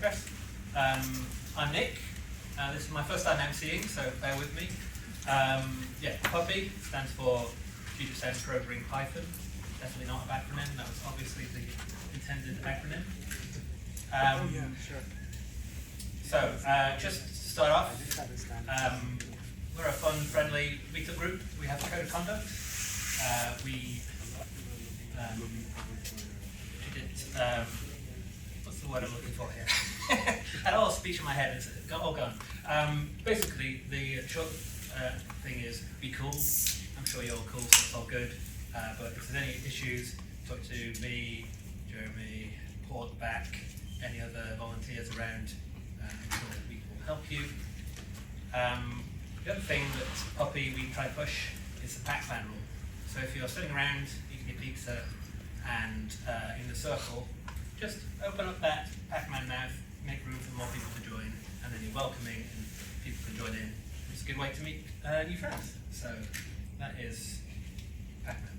Postgres. I'm Nick. This is my first time emceeing, so bear with me. PuPPy stands for Computer Science Programming Python. Definitely not an acronym. That was obviously the intended acronym. Sure. So, just to start off, we're a fun, friendly meetup group. We have a code of conduct. What's the word I'm looking for here? Had all speech in my head, it's all gone. Basically, the short thing is be cool. I'm sure you're all cool, so it's all good. But if there's any issues, talk to me, Jeremy, Port back, any other volunteers around. I'm sure we will help you. The other thing that PuPPy we try to push is the Pac-Man rule. So if you're sitting around eating your pizza and in the circle, just open up that Pac-Man mouth, make room for more people to join, and then you're welcoming and people can join in. It's a good way to meet new friends. So that is Pac-Man.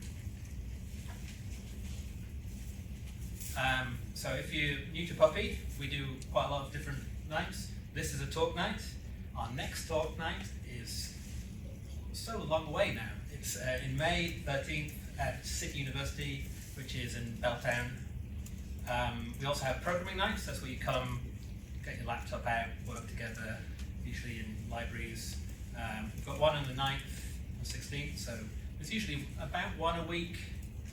So if you're new to PuPPy, we do quite a lot of different nights. This is a talk night. Our next talk night is so long away now. It's in May 13th at City University, which is in Belltown. We also have programming nights. That's where you come, get your laptop out, work together, usually in libraries. We've got one on the 9th and 16th, so it's usually about one a week,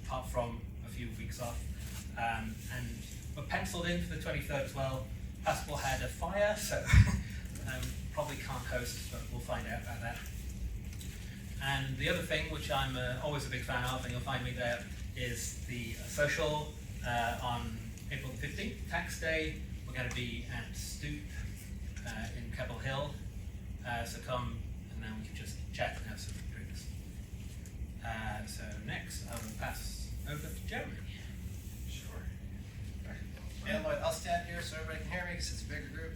apart from a few weeks off. And we're penciled in for the 23rd as well. Pascal had a fire, so probably can't host, but we'll find out about that. And the other thing, which I'm always a big fan of, and you'll find me there, is the social on April the 15th, Tax Day. We're going to be at Stoop in Capitol Hill. So come, and then we can just chat and have some drinks. So next, I will pass over to Jeremy. And I'll stand here so everybody can hear me because it's a bigger group.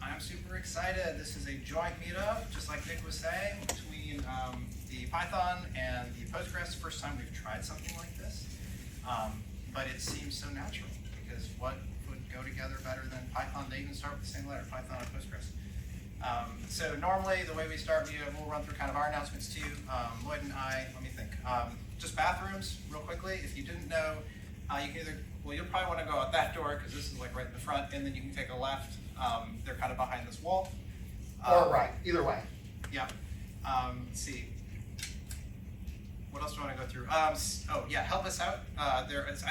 I'm super excited. This is a joint meetup, just like Nick was saying, between the Python and the Postgres. First time we've tried something like this. But it seems so natural because what would go together better than Python? They even start with the same letter, Python and Postgres. So normally the way we start, we'll run through kind of our announcements too. Lloyd and I, let me think. Just bathrooms, real quickly. If you didn't know, you can either, well, you'll probably want to go out that door because this is like right in the front, and then you can take a left. They're kind of behind this wall. Or right, either way. Yeah. Let's see. What else do I want to go through? Help us out. I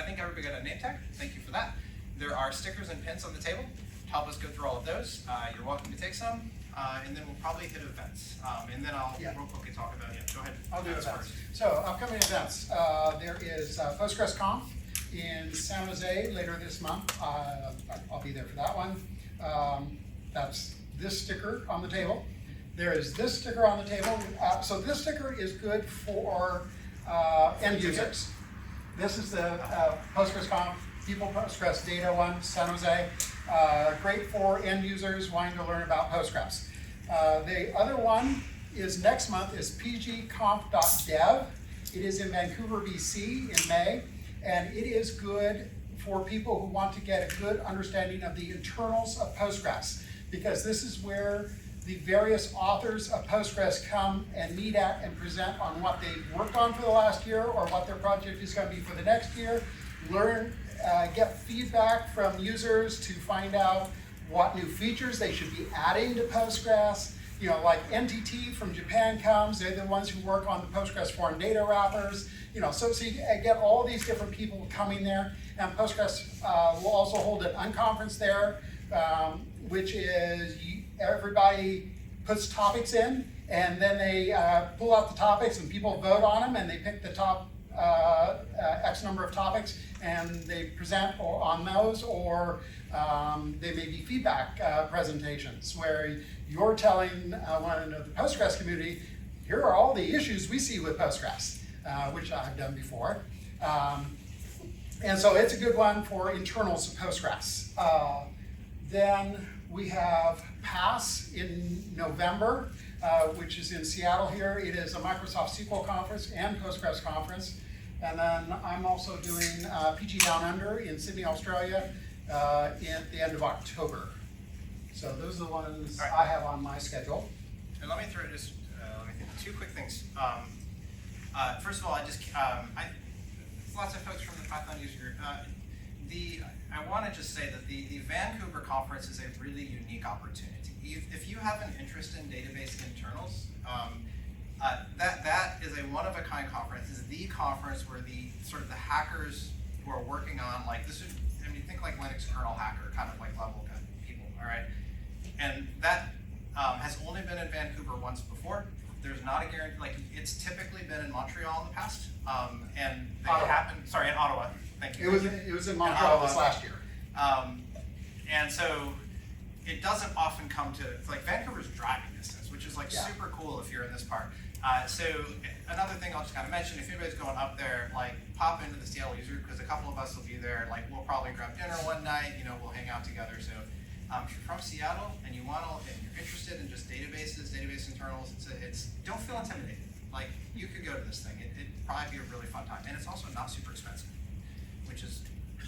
think everybody got a name tag. Thank you for that. There are stickers and pins on the table to help us go through all of those. You're welcome to take some. And then we'll probably hit events. And then I'll real quickly talk about it. Go ahead. I'll do events first. So upcoming events. There is PostgresConf in San Jose later this month. I'll be there for that one. That's this sticker on the table. There is this sticker on the table. So this sticker is good for end users. This is the PostgresConf People Postgres Data one, San Jose. Great for end users wanting to learn about Postgres. The other one is next month is pgconf.dev. It is in Vancouver, BC in May. And it is good for people who want to get a good understanding of the internals of Postgres, because this is where the various authors of Postgres come and meet at and present on what they've worked on for the last year or what their project is going to be for the next year. Learn, get feedback from users to find out what new features they should be adding to Postgres. You know, like NTT from Japan comes, they're the ones who work on the Postgres foreign data wrappers. You know, so you get all these different people coming there. And Postgres will also hold an unconference there, which is everybody puts topics in, and then they pull out the topics and people vote on them, and they pick the top X number of topics, and they present on those, or they may be feedback presentations where you're telling one of the Postgres community, here are all the issues we see with Postgres, which I've done before. And so it's a good one for internals of Postgres. Then we have PASS in November, which is in Seattle here. It is a Microsoft SQL conference and Postgres conference. And then I'm also doing PG Down Under in Sydney, Australia at the end of October. So those are the ones All right. I have on my schedule. And let me throw just, let me think, two quick things. First of all, lots of folks from the Python user group. I want to just say that the Vancouver conference is a really unique opportunity. If you have an interest in database internals, that is a one-of-a-kind conference. This is the conference where the sort of the hackers who are working on think like Linux kernel hacker kind of level kind of people, all right? And that has only been in Vancouver once before. There's not a guarantee, it's typically been in Montreal in the past, and they in Ottawa, thank you. It was in Montreal this last year. And so it doesn't often come to, Vancouver's driving distance, which is super cool if you're in this part. So another thing I'll just kind of mention, if anybody's going up there, pop into the Seattle user group, because a couple of us will be there. We'll probably grab dinner one night, we'll hang out together. So if you're from Seattle and you're interested in just databases, database internals, don't feel intimidated. You could go to this thing. It'd probably be a really fun time. And it's also not super expensive, which is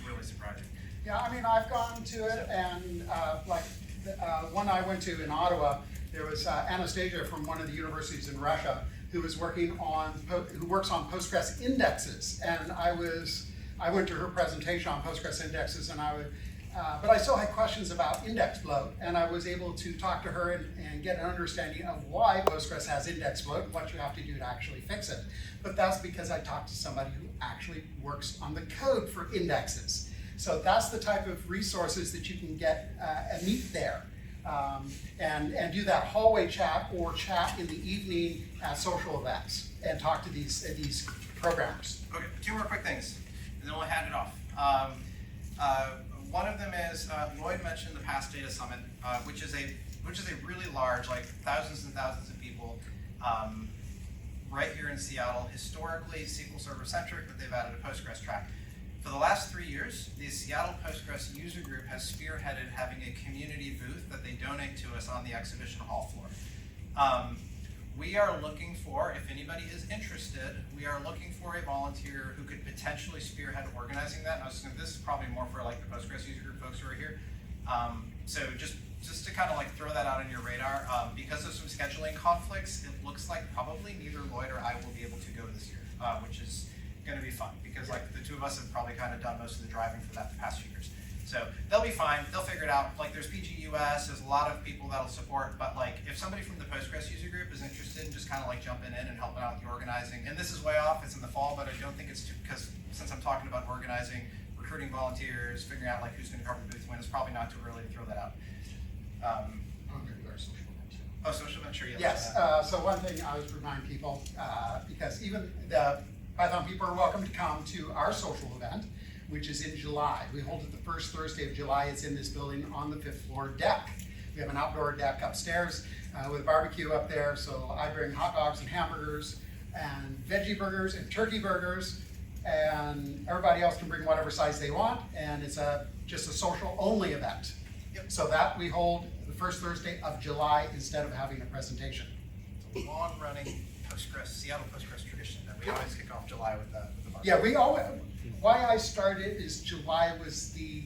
really surprising. Yeah, I've gone to it, and one I went to in Ottawa, there was Anastasia from one of the universities in Russia who was works on Postgres indexes, and I went to her presentation on Postgres indexes, and but I still had questions about index bloat, and I was able to talk to her and get an understanding of why Postgres has index bloat and what you have to do to actually fix it. But that's because I talked to somebody who actually works on the code for indexes. So that's the type of resources that you can get and meet there. And do that hallway chat or chat in the evening at social events and talk to these programmers. Okay, two more quick things, and then we'll hand it off. One of them is Lloyd mentioned the Past Data Summit, which is a really large, thousands and thousands of people, right here in Seattle. Historically SQL Server centric, but they've added a Postgres track. For the last 3 years, the Seattle Postgres user group has spearheaded having a community booth that they donate to us on the exhibition hall floor. We are looking for, if anybody is interested, we are looking for a volunteer who could potentially spearhead organizing that. And this is probably more for the Postgres user group folks who are here. So just to kind of throw that out on your radar, because of some scheduling conflicts, it looks like probably neither Lloyd or I will be able to go this year, which is going to be fun because the two of us have probably kind of done most of the driving for that the past few years. So they'll be fine. They'll figure it out. There's PGUS, there's a lot of people that'll support, but if somebody from the Postgres user group is interested in just kind of jumping in and helping out with the organizing, and this is way off, it's in the fall, but I don't think it's because since I'm talking about organizing, recruiting volunteers, figuring out who's going to cover the booth when, it's probably not too early to throw that out. Social event, sure, yes. So one thing I always remind people, because even the Python people are welcome to come to our social event, which is in July. We hold it the first Thursday of July. It's in this building on the 5th floor deck. We have an outdoor deck upstairs with a barbecue up there. So I bring hot dogs and hamburgers and veggie burgers and turkey burgers, and everybody else can bring whatever size they want. And it's just a social only event. Yep. So that we hold the first Thursday of July instead of having a presentation. It's a long-running Seattle Postgres tradition that we always kick off July with the bar. Yeah, we always. Why I started is July was the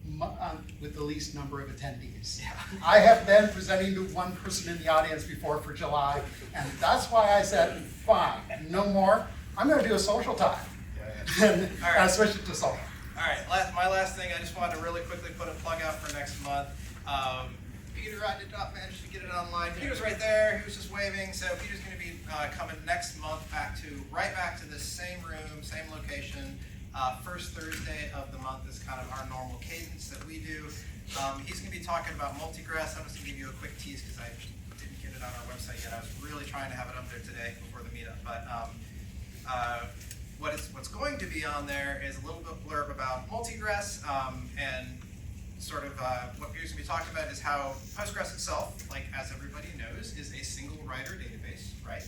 month with the least number of attendees. Yeah. I have been presenting to one person in the audience before for July, and that's why I said, fine, no more. I'm going to do a social time. And I switched it to social. All right, my last thing, I just wanted to really quickly put a plug out for next month. Peter, I did not manage to get it online. Peter's right there. He was just waving. So Peter's going to be coming next month right back to this same room, same location. First Thursday of the month is kind of our normal cadence that we do. He's going to be talking about multigress. I'm just going to give you a quick tease because I didn't get it on our website yet. I was really trying to have it up there today before the meetup. But what's going to be on there is a little bit blurb about multigress and sort of what Peter's going to be talking about is how Postgres itself, as everybody knows, is a single writer database, right?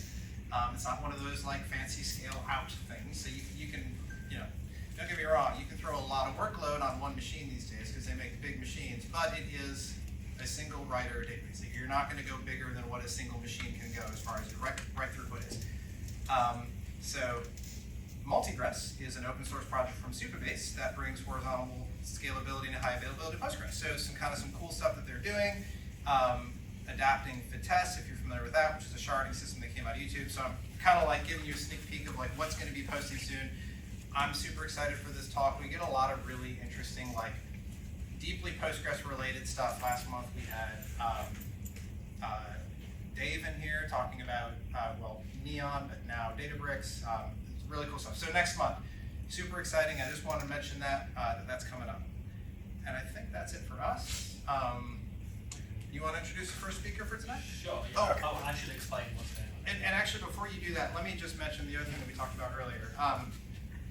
It's not one of those fancy scale out things. So you can, don't get me wrong, you can throw a lot of workload on one machine these days because they make big machines, but it is a single writer database. You're not going to go bigger than what a single machine can go as far as your write throughput is. So multigress is an open source project from SEAPUG that brings horizontal scalability and high availability Postgres. So some cool stuff that they're doing. Adapting Vitesse, if you're familiar with that, which is a sharding system that came out of YouTube. So I'm kind of like giving you a sneak peek of like what's going to be posting soon. I'm super excited for this talk. We get a lot of really interesting, like deeply Postgres related stuff. Last month we had Dave in here talking about, well, Neon, but now Databricks. It's really cool stuff. So next month, super exciting. I just want to mention that, that's coming up. And I think that's it for us. You want to introduce the first speaker for tonight? Sure. Yeah. Oh, okay. I should explain what's going on. And actually, before you do that, let me just mention the other thing that we talked about earlier.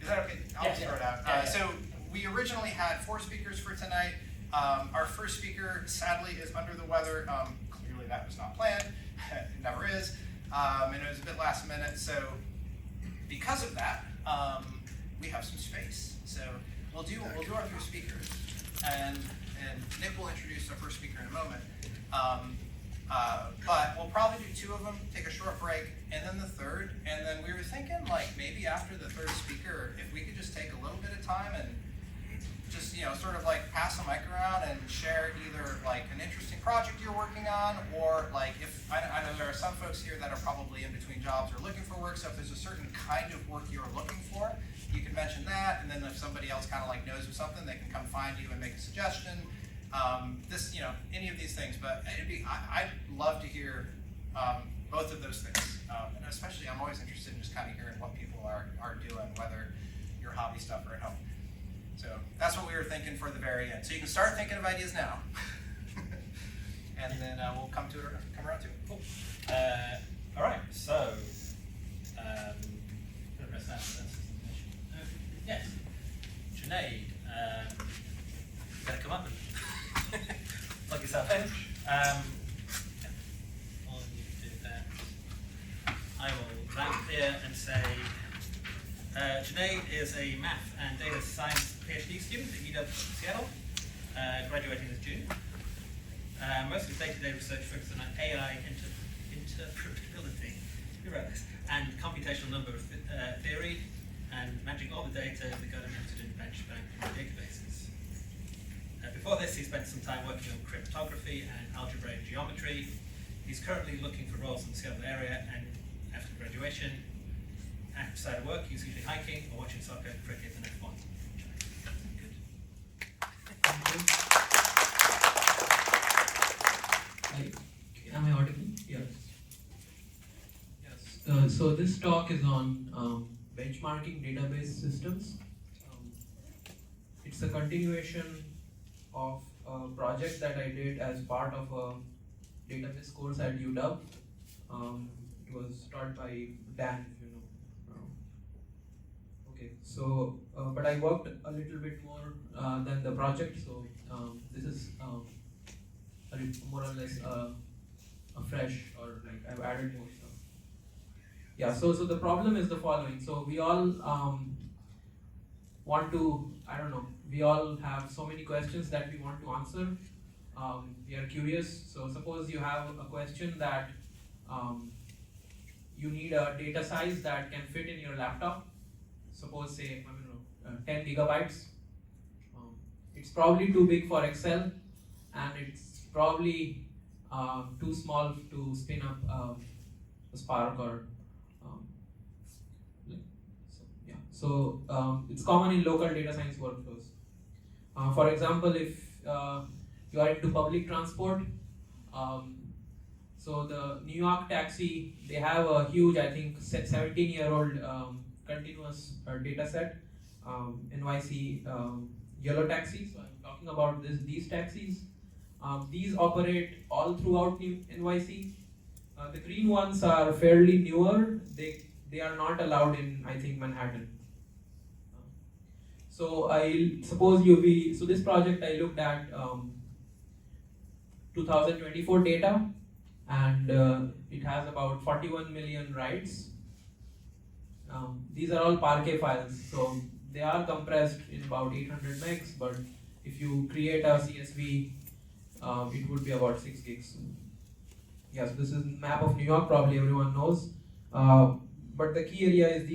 Is that okay? I'll just throw it out. So we originally had 4 speakers for tonight. Our first speaker, sadly, is under the weather. Clearly, that was not planned. It never is. And it was a bit last minute. So because of that, we have some space. So we'll do our 3 speakers, and Nick will introduce our first speaker in a moment. But we'll probably do 2 of them, take a short break, and then the third. And then we were thinking, like, maybe after the third speaker, if we could just take a little bit of time and just, you know, sort of like pass the mic around and share either like an interesting project you're working on, or like if, I know there are some folks here that are probably in between jobs or looking for work, so if there's a certain kind of work you're looking for, you can mention that, and then if somebody else kind of like knows of something, they can come find you and make a suggestion. This, you know, any of these things, but I'd love to hear both of those things, and especially I'm always interested in just kind of hearing what people are doing, whether your hobby stuff or at home. So that's what we were thinking for the very end. So you can start thinking of ideas now, and then we'll come around to it. Cool. All right. So, press that. Yes, Junaid, you better come up and plug yourself in. While you do that, I will land here and say, Junaid is a math and data science PhD student at UW Seattle, graduating this June. Most of his day-to-day research focuses on AI interpretability, you wrote this, and computational number theory, and managing all the data that got entered in bench bank databases. Before this, he spent some time working on cryptography and algebraic geometry. He's currently looking for roles in the Seattle area, and after graduation, outside of work, he's usually hiking or watching soccer, cricket, and F1. Good. Am I audible? Yes. Yes. So this talk is on benchmarking database systems. It's a continuation of a project that I did as part of a database course at UW. It was taught by Dan, if you know. Okay, so but I worked a little bit more than the project, so this is more or less a fresh, or like I've added more stuff. Yeah, so the problem is the following. So we all want to, I don't know, we all have so many questions that we want to answer. We are curious. So suppose you have a question that you need a data size that can fit in your laptop. Suppose, say, 10 gigabytes. It's probably too big for Excel, and it's probably too small to spin up a Spark or So it's common in local data science workflows. For example, if you are into public transport, so the New York Taxi, they have a huge, I think, 17-year-old continuous data set, NYC yellow taxis. So I'm talking about these taxis. These operate all throughout NYC. The green ones are fairly newer. They are not allowed in, I think, Manhattan. So I suppose so this project I looked at 2024 data, and it has about 41 million rides. These are all Parquet files, so they are compressed in about 800 megs, but if you create a CSV, it would be about 6 gigs. Yes, this is map of New York, probably everyone knows. But the key area is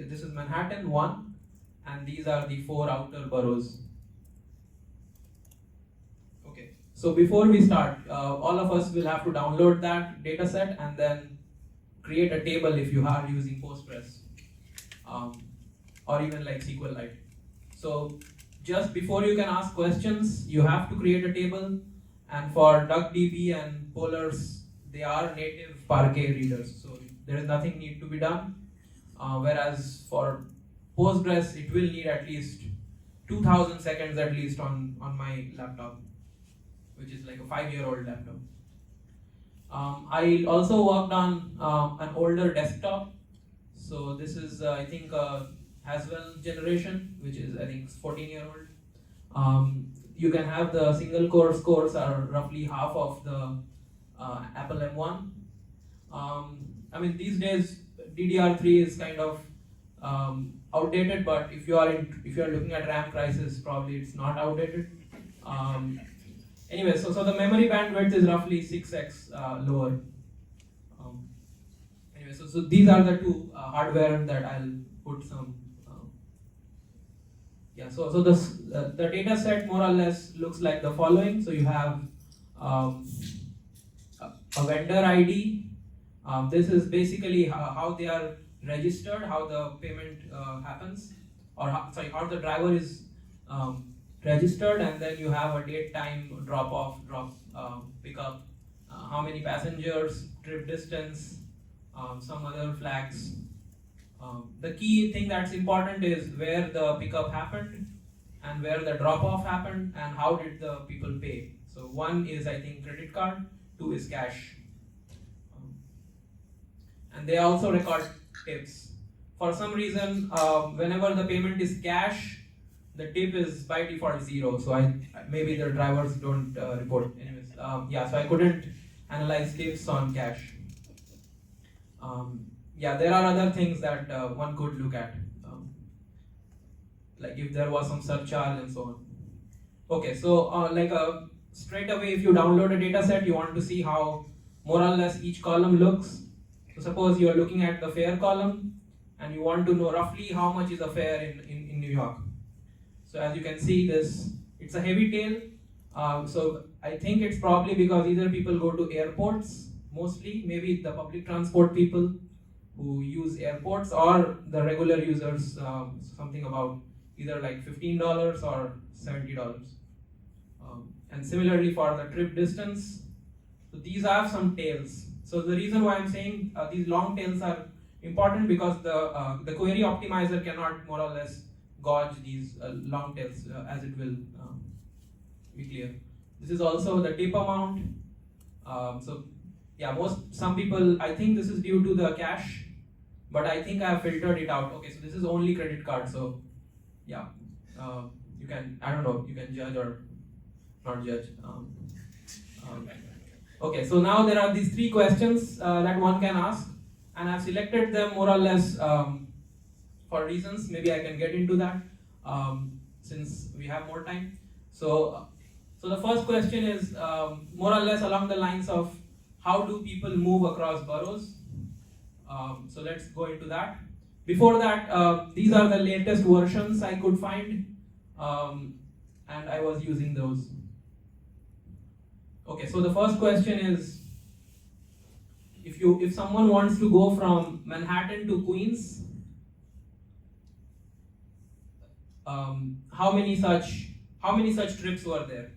this is Manhattan 1, and these are the 4 outer boroughs. So before we start, all of us will have to download that dataset and then create a table if you are using Postgres or even like SQLite. So just before you can ask questions, you have to create a table. And for DuckDB and Polars, they are native Parquet readers, so there is nothing need to be done. Whereas for Postgres, it will need at least 2000 seconds at least on my laptop, which is like a 5-year-old laptop. I also worked on an older desktop. So this is, I think, Haswell generation, which is, I think, 14-year-old. You can have the single core scores are roughly half of the Apple M1. I mean, these days DDR3 is kind of outdated, but if you are looking at RAM prices, probably it's not outdated. Anyway, so the memory bandwidth is roughly 6x lower. Anyway, so these are the two hardware that I'll put some. So the data set more or less looks like the following. So you have a vendor ID. This is basically how they are registered, how the payment happens, or how the driver is registered, and then you have a date, time, drop off, pickup, how many passengers, trip distance, some other flags. The key thing that's important is where the pickup happened and where the drop off happened and how did the people pay. So one is, I think, credit card, two is cash. And they also record tips. For some reason, whenever the payment is cash, the tip is by default 0. So maybe the drivers don't report. Anyways, so I couldn't analyze tips on cash. There are other things that one could look at, like if there was some surcharge and so on. Okay, so straight away, if you download a data set, you want to see how more or less each column looks. So suppose you are looking at the fare column and you want to know roughly how much is a fare in New York. So as you can see, it's a heavy tail. So I think it's probably because either people go to airports mostly, maybe the public transport people who use airports, or the regular users, something about either like $15 or $70. And similarly for the trip distance, so these are some tails. So the reason why I'm saying these long tails are important because the query optimizer cannot more or less gauge these long tails as it will be clear. This is also the tip amount. Some people, I think this is due to the cache, but I think I have filtered it out. Okay, so this is only credit card. So you can, I don't know, you can judge or not judge. Okay, so now there are these 3 questions that one can ask, and I've selected them more or less for reasons. Maybe I can get into that since we have more time. So the first question is more or less along the lines of how do people move across boroughs? So let's go into that. Before that, these are the latest versions I could find, and I was using those. Okay, so the first question is, if someone wants to go from Manhattan to Queens, how many such trips were there?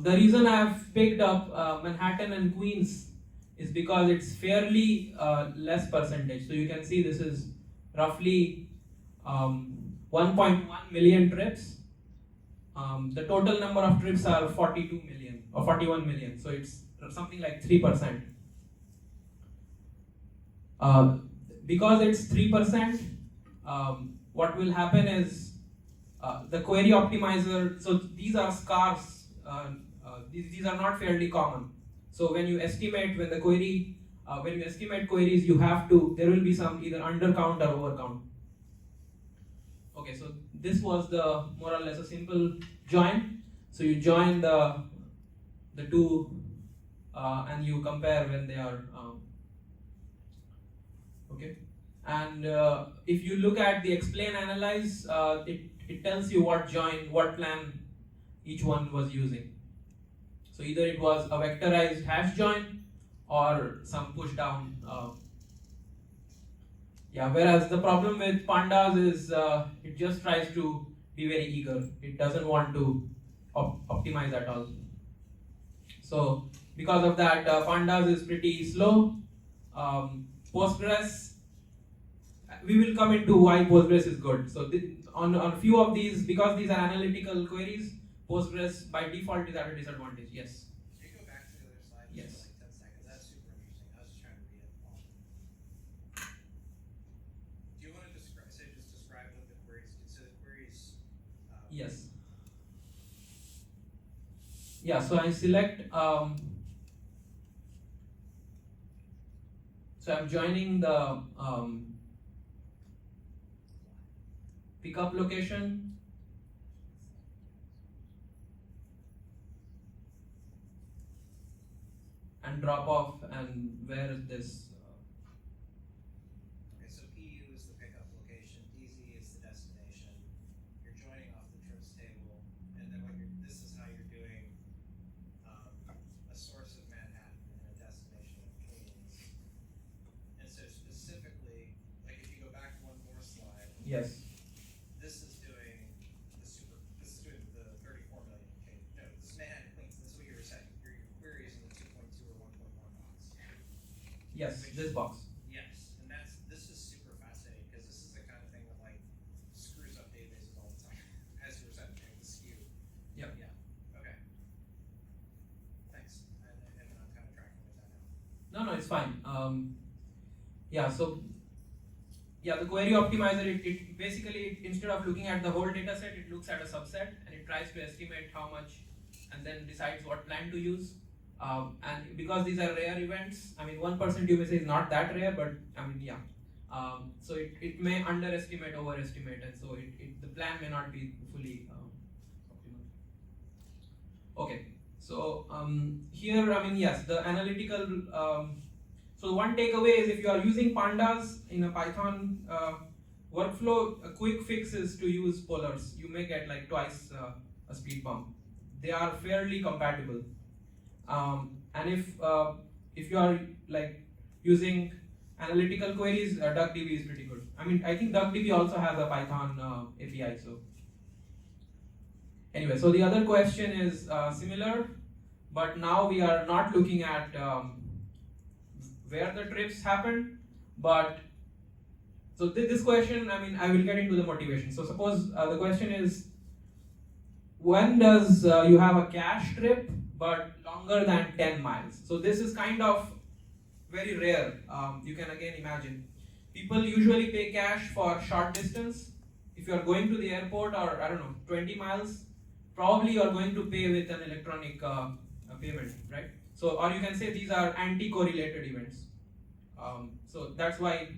The reason I have picked up Manhattan and Queens is because it's fairly less percentage. So you can see this is roughly 1.1 million trips. The total number of trips are 42 million or 41 million. So it's something like 3%. Because it's 3%, what will happen is the query optimizer, so these are scarce, these are not fairly common. So when you estimate, when you estimate queries, there will be some either undercount or overcount. Okay, so this was the more or less a simple join. So you join the two and you compare when they are okay. And if you look at the explain analyze, it tells you what plan each one was using. So either it was a vectorized hash join or some push down. Whereas the problem with Pandas is it just tries to be very eager. It doesn't want to optimize at all. So because of that, Pandas is pretty slow. Postgres, we will come into why Postgres is good. So on a few of these, because these are analytical queries, Postgres by default is at a disadvantage. Yes. Can you go back to the other slide? Yes. For like 10 seconds. That's super interesting. I was just trying to read it all. Do you want to describe what the queries do? So the queries. Yes. Yeah. So I select. So I'm joining the pickup location. And drop off, and where is this? Okay, so PU is the pickup location, DZ is the destination. You're joining off the trips table, and then this is how you're doing a source of Manhattan and a destination of Queens. And so specifically, like if you go back one more slide. Yes. This is doing the 34 million K. No, this is Manhattan Queens. This is what you were saying. Your query is in the 2.2 or 1.1 box. Yes. This box. Yes, and this is super fascinating because this is the kind of thing that like screws up databases all the time. As you were saying, the skew. Yep. Yeah. Okay. Thanks. And I'm kind of tracking with that now. No, it's fine. The query optimizer, it basically, instead of looking at the whole data set, it looks at a subset and it tries to estimate how much and then decides what plan to use. And because these are rare events, 1% you may say is not that rare, but so it may underestimate, overestimate, and so the plan may not be fully optimal. Okay, so here, yes, the analytical. So one takeaway is if you are using Pandas in a Python workflow, a quick fix is to use polars. You may get like twice a speed bump. They are fairly compatible. And if you are like using analytical queries, DuckDB is pretty good. I think DuckDB also has a Python API. So anyway, so the other question is similar, but now we are not looking at where the trips happen, but so this question, I will get into the motivation. So suppose the question is, when does you have a cache trip but longer than 10 miles? So this is kind of very rare. You can again imagine. People usually pay cash for short distance. If you are going to the airport or 20 miles, probably you are going to pay with an electronic payment, right? So, or you can say these are anti-correlated events. So that's why,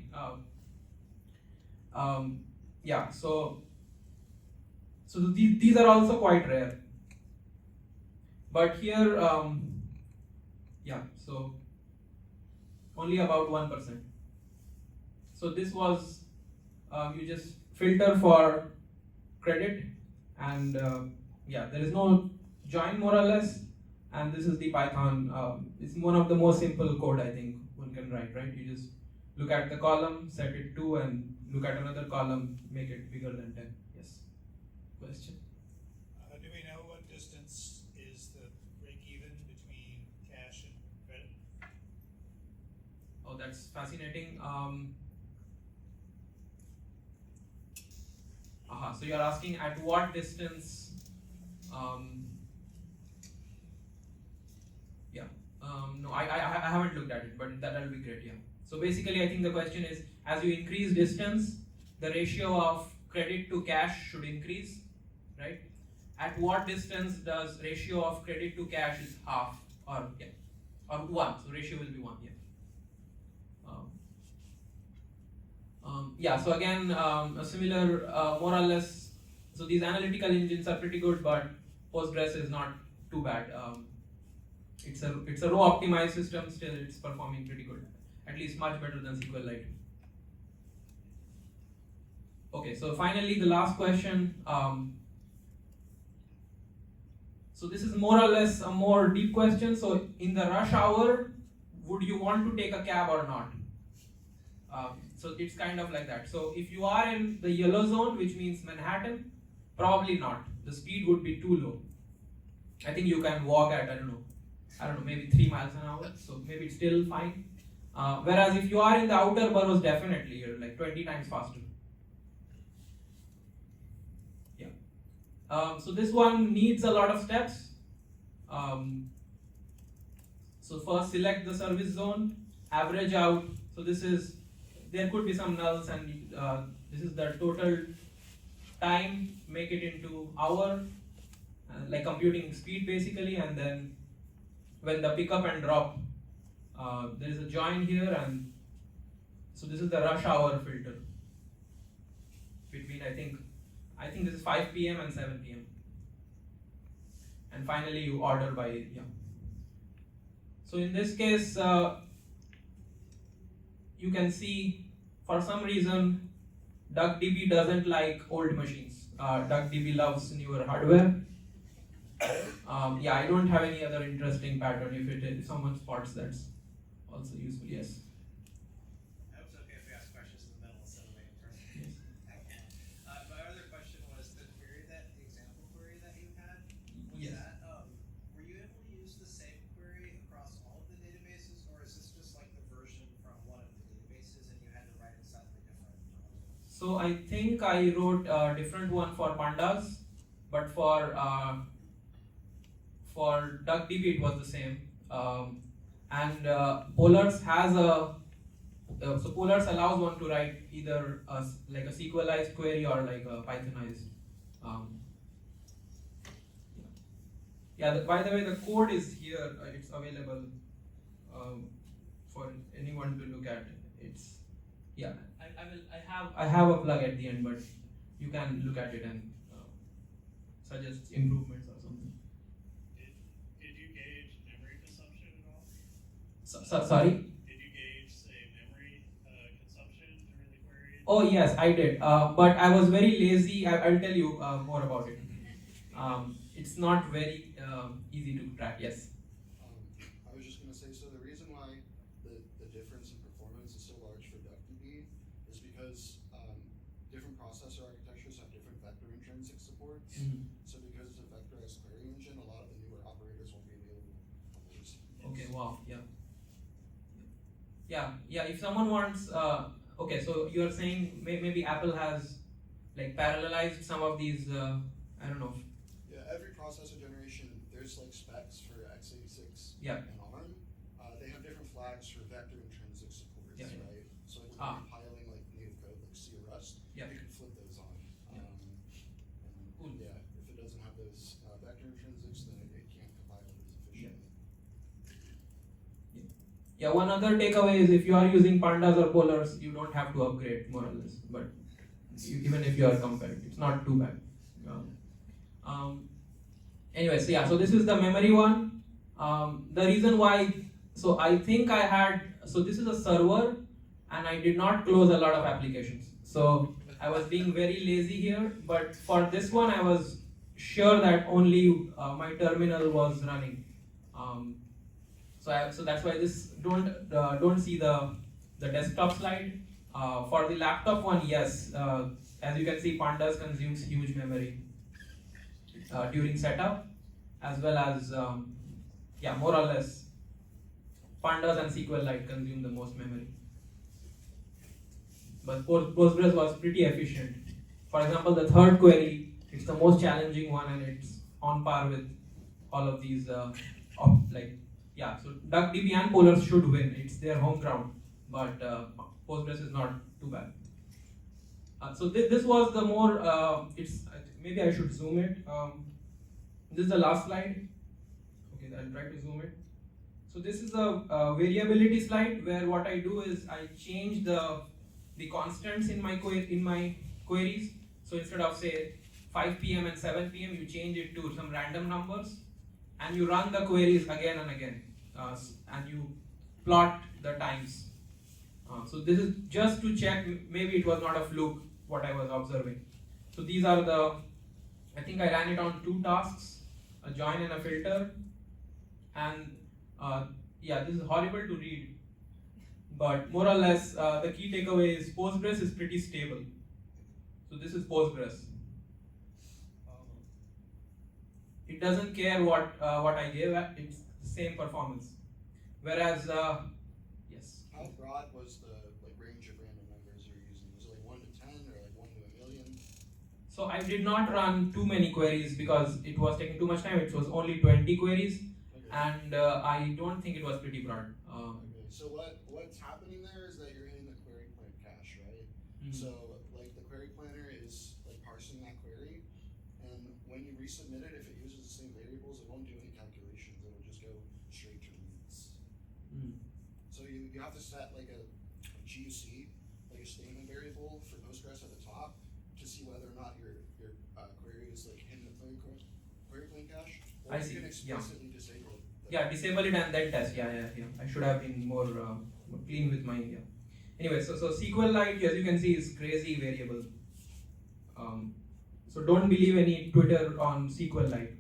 So these are also quite rare. But here, so only about 1%. So this was, you just filter for credit, and there is no join more or less, and this is the Python. It's one of the most simple code I think one can write, right? You just look at the column, set it 2, and look at another column, make it bigger than 10. Yes. Question? Do we know what distance is the break-even between cash and credit? Oh, that's fascinating. So you're asking at what distance? No, I haven't looked at it, but that'll be great. Yeah. So basically, I think the question is, as you increase distance, the ratio of credit to cash should increase, right? At what distance does ratio of credit to cash is half, or 1? So ratio will be 1. So again, a similar, more or less. So these analytical engines are pretty good, but Postgres is not too bad. It's a row optimized system. Still, it's performing pretty good. At least much better than SQLite. Okay, so finally the last question. So this is more or less a more deep question. So in the rush hour, would you want to take a cab or not? So it's kind of like that. So if you are in the yellow zone, which means Manhattan, probably not. The speed would be too low. I think you can walk at, I don't know, maybe 3 miles an hour. So maybe it's still fine. Whereas if you are in the outer boroughs, definitely you're like 20 times faster. Yeah. So this one needs a lot of steps. So first select the service zone, average out. So there could be some nulls, and this is the total time, make it into hour, like computing speed basically, and then when the pickup and drop, there is a join here, and so this is the rush hour filter between I think this is 5 p.m. and 7 p.m. And finally you order by, yeah. So in this case, you can see for some reason DuckDB doesn't like old machines. DuckDB loves newer hardware. Yeah, I don't have any other interesting pattern. If someone spots, that's also useful. Yes. I hope it's okay if we ask questions in the middle instead of waiting for Yes. Okay. My other question was the example query that you had. Was Yes. that, were you able to use the same query across all of the databases, or is this just like the version from one of the databases and you had to write it slightly different for other ones? So I think I wrote a different one for Pandas, but for DuckDB it was the same. And Polars has so Polars allows one to write either like a SQLized query or like a Pythonized. Yeah. By the way, the code is here. It's available for anyone to look at. It's yeah. I have a plug at the end, but you can look at it and suggest improvements or something. Did you gauge memory consumption at all? Sorry? Did you gauge, say, memory consumption during the query? Oh yes, I did. But I was very lazy. I'll tell you more about it. It's not very easy to track. Yes. I was just going to say, so the reason why the difference in performance is so large for DuckDB is because different processor architectures have different vector intrinsic supports. Mm-hmm. So because it's a vectorized query engine, a lot of the newer operators won't be available on those. Okay. Wow. Yeah. Yeah. If someone wants, okay. So you're saying maybe Apple has like parallelized some of these. I don't know. Yeah, every processor generation, there's like specs for x86 Yeah. and ARM. They have different flags for vector intrinsic supports, Yeah. right? So when you're compiling like native code like C or Rust, Yeah. you can flip those on. Yeah. And Cool. yeah, if it doesn't have those vector intrinsics, then it can't compile it as efficiently. Yeah, one other takeaway is if you are using Pandas or Polars, you don't have to upgrade more or less. But even if you are compared, it's not too bad. Anyway, so yeah, so this is the memory one. The reason why, so I think I had, so this is a server and I did not close a lot of applications. So I was being very lazy here, but for this one I was sure that only my terminal was running. So that's why this don't see the desktop slide. For the laptop one, yes, as you can see, Pandas consumes huge memory during setup, as well as yeah, more or less, Pandas and SQLite consume the most memory. But Postgres was pretty efficient. For example, the third query, it's the most challenging one, and it's on par with all of these yeah, so DuckDB and Polars should win. It's their home ground, but Postgres is not too bad. So this was the more, maybe I should zoom it. This is the last slide. Okay, I'll try to zoom it. So this is a variability slide where what I do is I change the constants in my queries. So instead of say 5 p.m. and 7 p.m., you change it to some random numbers, and you run the queries again and again, and you plot the times. So this is just to check, maybe it was not a fluke what I was observing. So these are I think I ran it on 2 tasks, a join and a filter, and yeah, this is horrible to read, but more or less the key takeaway is Postgres is pretty stable. So this is Postgres. It doesn't care what I gave, it's the same performance. Whereas, yes. How broad was the range of random numbers you were using? Was it like 1 to 10 or like 1 to a million? So I did not run too many queries because it was taking too much time. It was only 20 queries, Okay. and I don't think it was pretty broad. Okay. So what's happening there is that you're hitting the query plan cache, right? So like the query planner is like parsing that query, and when you resubmit it, if it uses the same variables, it won't do any calculations. It'll just go straight to reads. So you have to set like a GUC, like a statement variable for Postgres at the top to see whether or not your query is like in the query plan cache. Or I you see, can yeah. explicitly disable it. Yeah, disable it and then test. Yeah. I should have been more clean with mine. Yeah. Anyway, so SQLite, as you can see, is crazy variable. So don't believe any Twitter on SQLite.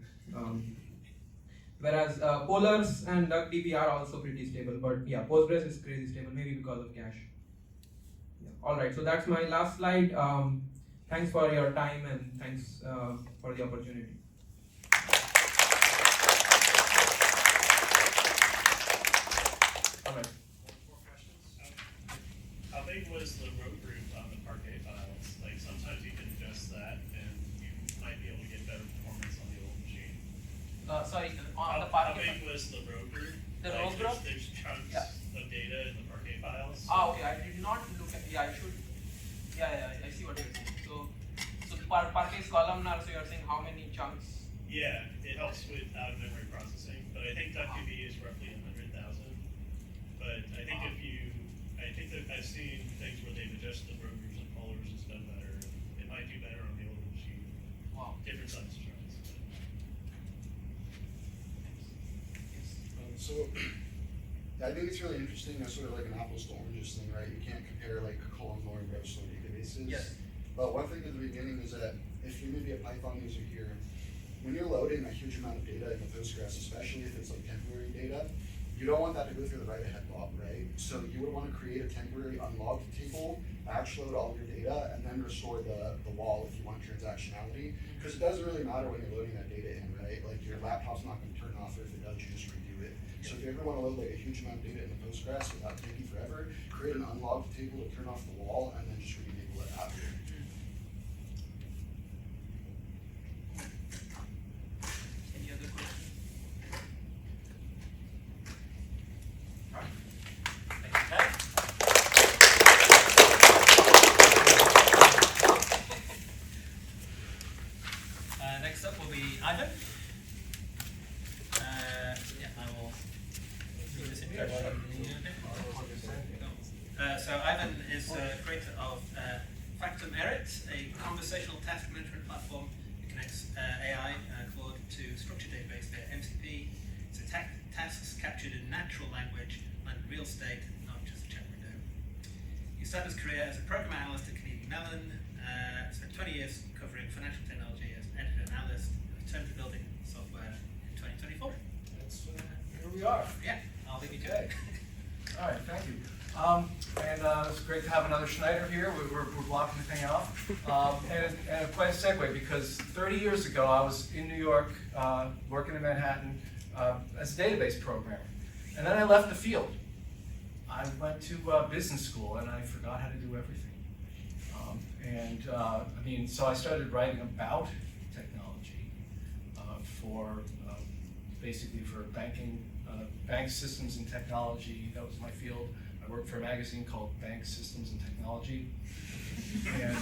Whereas Polars and DuckDB are also pretty stable, but yeah, Postgres is crazy stable, maybe because of cache. Yeah. All right, so that's my last slide. Thanks for your time and thanks for the opportunity. All right. More questions? How big was the row group on the Parquet files? Like sometimes you can adjust that and you might be able to get better performance on the old machine. Sorry, on the How Parquet. big was the row group? The Like, row group? There's chunks of data in the Parquet files. Okay, I did not look at. Yeah, I should. Yeah, I see what you're saying. So the Parquet is columnar. So you're saying how many chunks? Yeah, it helps with out-of-memory processing, but I think DuckDB is roughly 100,000. But I think I think that I've seen things where they've adjusted the row groups and polars has done better. It might do better on the older machine. Wow. Different size chunks. So I think it's really interesting. That's sort of like an apples to oranges thing, right? You can't compare like columnar and row store databases. Yes. But one thing at the beginning is that if you're maybe a Python user here, when you're loading a huge amount of data in the Postgres, especially if it's like temporary data, you don't want that to go through the write-ahead log, right? So you would want to create a temporary unlogged table, batch load all your data, and then restore the wall if you want transactionality. Because it doesn't really matter when you're loading that data in, right? Like your laptop's not going to turn off, or if it does, you just redo it. So if you ever want to load like a huge amount of data in the Postgres without taking forever, create an unlogged table to turn off the wall, and then just re-enable it after. Any other questions? All right. Thank you, guys. Next up will be Ivan. Yeah, I will do this introduction. So Ivan is creator of Factum Merit, a conversational task management platform that connects AI Claude to structured database via MCP. So tasks captured in natural language and real state, not just a chat window. He started his career as a program analyst at Canadian Mellon, spent 20 years covering financial technology as editor and analyst, and returned to building software in 2024. That's here we are. Yeah, I'll leave you to Okay. it. All right, thank you. It's great to have another Schneider here. We're blocking the thing off. And quite a segue, because 30 years ago I was in New York, working in Manhattan as a database programmer. And then I left the field. I went to business school and I forgot how to do everything. So I started writing about technology basically for banking, bank systems and technology. That was my field. I worked for a magazine called Bank Systems and Technology. And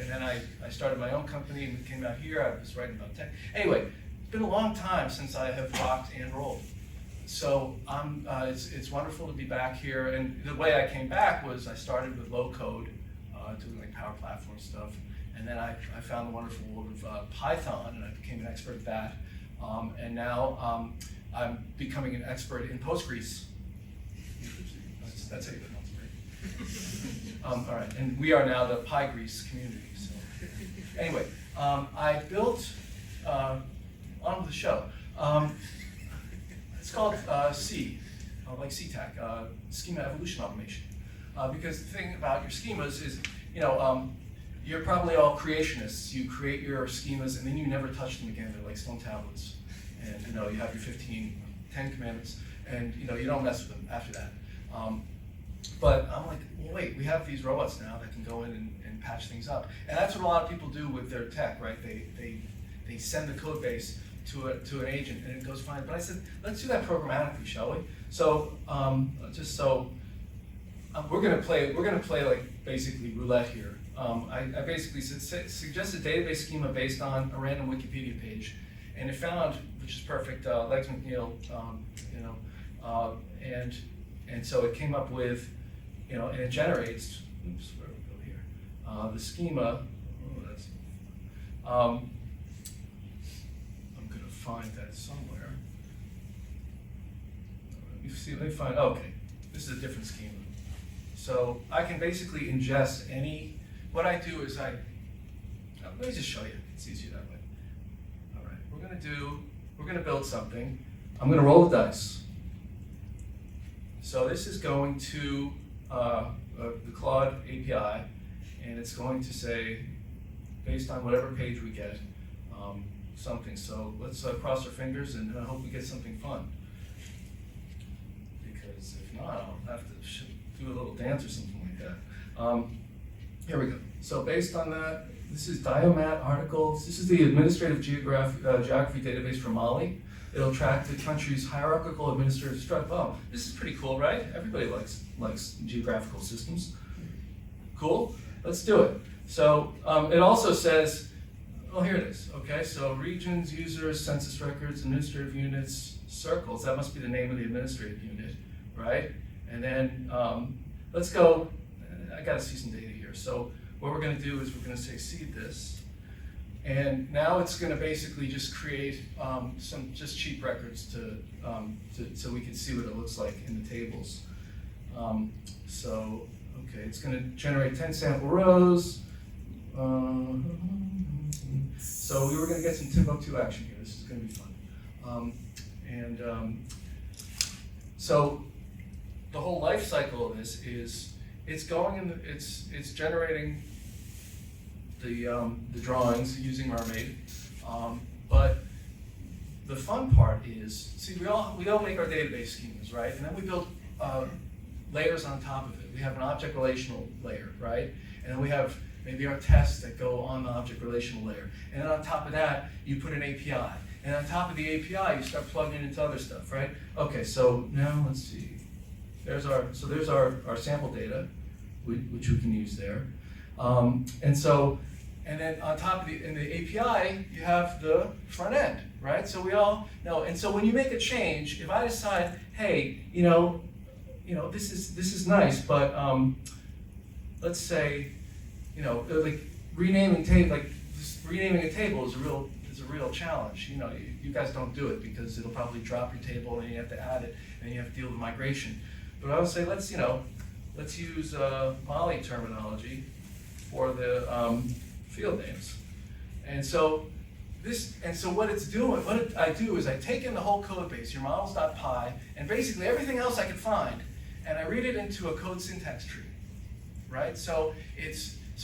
then I started my own company and came out here. I was writing about tech. Anyway, it's been a long time since I have rocked and rolled. So it's wonderful to be back here. And the way I came back was I started with low code, doing like Power Platform stuff. And then I found the wonderful world of Python, and I became an expert at that. And now I'm becoming an expert in Postgres. That's it. All right, and we are now the PyGrease community. So anyway, I built on with the show. It's called C, like CTAC, Schema Evolution Automation. Because the thing about your schemas is, you're probably all creationists. You create your schemas and then you never touch them again. They're like stone tablets. And you have your 10 commandments, and you don't mess with them after that. But I'm like, well, wait, we have these robots now that can go in and patch things up. And that's what a lot of people do with their tech, right? They send the code base to an agent and it goes fine. But I said, let's do that programmatically, shall we? So we're gonna play like basically roulette here. I basically suggested database schema based on a random Wikipedia page, and it found, which is perfect, Legs McNeil, and so it came up with, and it generates. Oops, where do we go here? The schema. Oh, that's. I'm gonna find that somewhere. Let me find. Okay, this is a different schema. So I can basically ingest any. What I do is let me just show you. It's easier that way. All right, we're gonna build something. I'm gonna roll the dice. So this is going to the Claude API, and it's going to say, based on whatever page we get, something. So let's cross our fingers and hope we get something fun. Because if not, I'll have to do a little dance or something like that. Here we go. So based on that, this is Diomat articles. This is the administrative geography database for Mali. It'll track the country's hierarchical administrative structure. Oh, this is pretty cool, right? Everybody likes geographical systems. Cool? Let's do it. So it also says, oh, here it is. Okay, so regions, users, census records, administrative units, circles. That must be the name of the administrative unit, right? And then let's go. I got to see some data here. So what we're going to do is we're going to say seed this. And now it's going to basically just create some just cheap records so we can see what it looks like in the tables. So, okay, it's going to generate 10 sample rows. So we were going to get some Timbuktu action here. This is going to be fun. So the whole life cycle of this is it's generating the drawings using Mermaid, but the fun part is, see, we all make our database schemas, right? And then we build layers on top of it. We have an object relational layer, right? And then we have maybe our tests that go on the object relational layer. And then on top of that, you put an API. And on top of the API, you start plugging it into other stuff, right? Okay, so now let's see. There's our sample data, which we can use there. And then on top of in the API, you have the front end, right? So we all know. And so when you make a change, if I decide, hey, this is nice, but let's say, like renaming a table is a real challenge. You guys don't do it because it'll probably drop your table and you have to add it and you have to deal with migration. But I would say let's use Mali terminology for the field names. And so what it's doing, I do is I take in the whole code base, your models.py, and basically everything else I can find, and I read it into a code syntax tree, right? So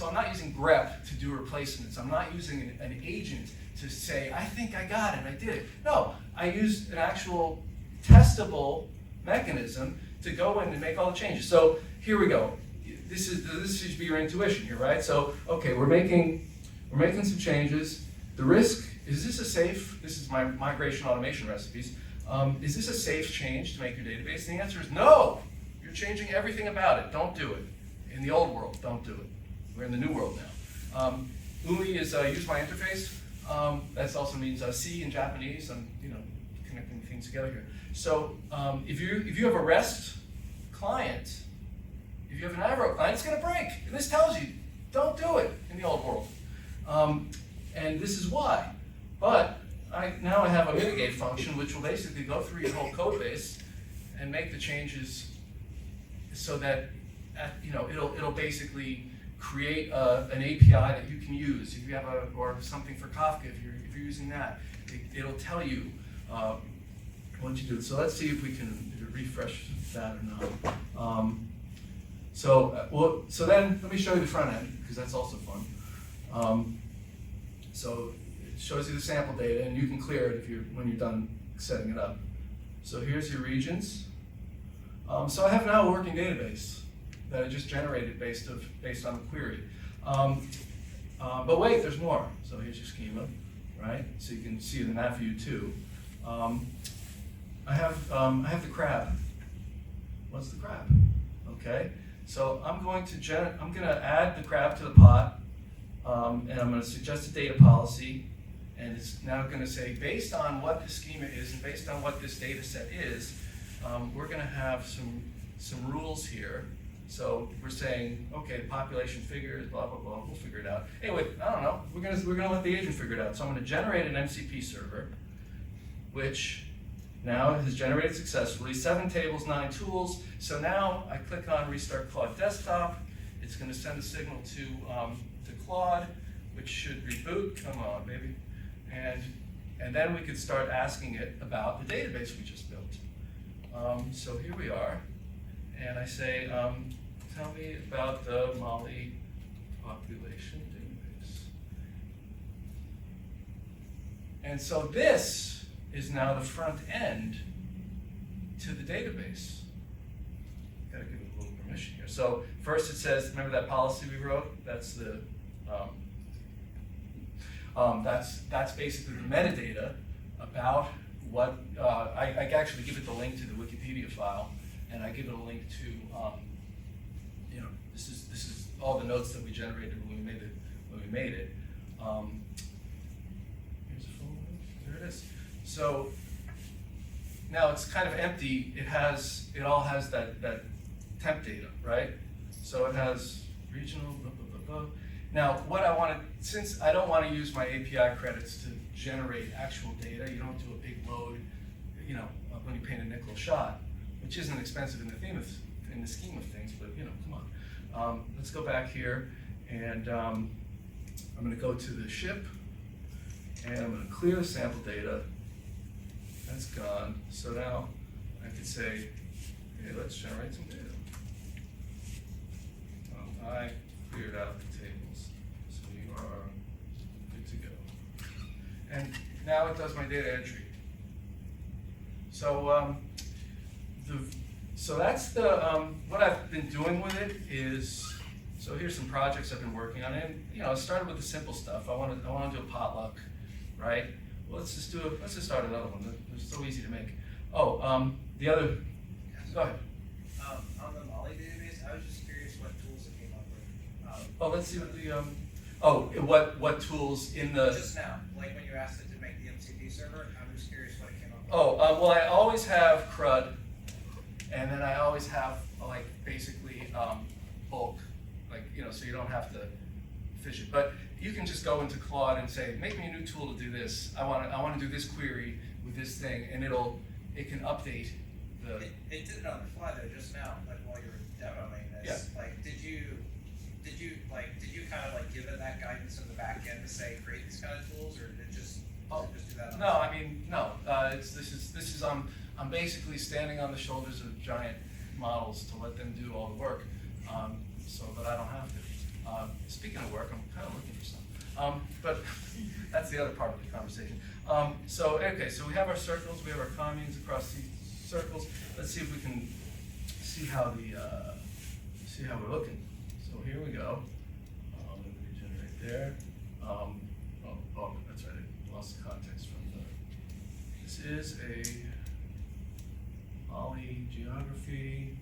I'm not using grep to do replacements. I'm not using an agent to say, I think I got it, I did it. No, I use an actual testable mechanism to go in and make all the changes. So here we go. This should be your intuition here, right? So, okay, we're making some changes. The risk, this is my migration automation recipes. Is this a safe change to make your database? And the answer is no. You're changing everything about it. Don't do it. In the old world, don't do it. We're in the new world now. UMI is use my interface. That also means C in Japanese. I'm connecting things together here. So if you have a REST client, if you have an Avro client, it's going to break. And this tells you, don't do it in the old world. And this is why. But now I have a mitigate function, which will basically go through your whole code base and make the changes so that it'll basically create an API that you can use. If you have or something for Kafka, if if you're using that, it'll tell you what you do. So let's see if we can refresh that or not. So then let me show you the front end, because that's also fun. So it shows you the sample data, and you can clear it when you're done setting it up. So here's your regions. So I have now a working database that I just generated based on the query. But wait, there's more. So here's your schema, right? So you can see the map view too. I have the crab. What's the crab? Okay. So I'm going to add the crab to the pot, and I'm going to suggest a data policy, and it's now going to say, based on what the schema is and based on what this data set is, we're going to have some rules here. So we're saying, okay, population figures, blah blah blah. We'll figure it out. Anyway, I don't know. We're gonna let the agent figure it out. So I'm going to generate an MCP server, which now has generated successfully 7 tables, 9 tools. So now I click on Restart Claude Desktop. It's going to send a signal to Claude, which should reboot. Come on, baby. And then we could start asking it about the database we just built. So here we are. And I say, tell me about the Mali population database. And so this is now the front end to the database. Gotta give it a little permission here. So first it says, remember that policy we wrote? That's the that's basically the metadata about what I actually give it the link to the Wikipedia file, and I give it a link to this is all the notes that we generated when we made it. Here's a full note. There it is. So now it's kind of empty. It all has that temp data, right? So it has regional, blah, blah, blah, blah. Now, what I want to, since I don't want to use my API credits to generate actual data, you don't do a big load, when you paint a nickel shot, which isn't expensive in the scheme of things, but come on. Let's go back here, and I'm going to go to the ship, and I'm going to clear the sample data. That's gone. So now I could say, hey, let's generate some data. I cleared out the tables, so you are good to go. And now it does my data entry. So so that's what I've been doing with it is, so here's some projects I've been working on, and I started with the simple stuff. I want to do a potluck, right? Well, let's just start another one. They're so easy to make. Oh, the other. Go ahead. On the Mali database, I was just curious what tools it came up with. Oh, let's see what what tools in the. Just now, like when you asked it to make the MCP server, I'm just curious what it came up with. Oh, well, I always have CRUD, and then I always have basically bulk, so you don't have to fish it. But you can just go into Claude and say, make me a new tool to do this. I want to do this query with this thing, and it can update the. It did it on the fly though just now, while you were demoing this. Yeah. Did you kind of give it that guidance in the back end to say create these kind of tools, or did it just do that? No, I mean no. This is I'm basically standing on the shoulders of giant models to let them do all the work, so that I don't have to. Speaking of work, I'm kind of looking for some, but that's the other part of the conversation. So we have our circles, we have our communes across these circles. Let's see if we can see how we're looking. So here we go. Let me generate there. That's right. I lost the context from the. This is a Mali geography.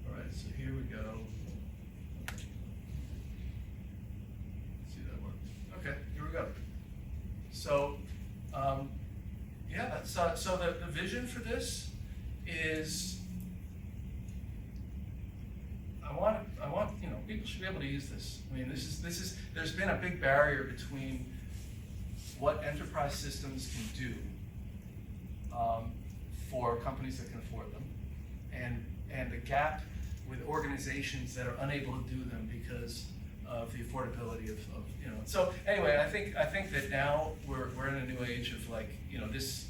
All right. So here we go. See that worked. Okay. Here we go. So, that's so the vision for this is I want people should be able to use this. I mean, this is there's been a big barrier between what enterprise systems can do for companies that can afford them, and the gap with organizations that are unable to do them because of the affordability of you know. So anyway, I think that now we're in a new age of like, you know, this,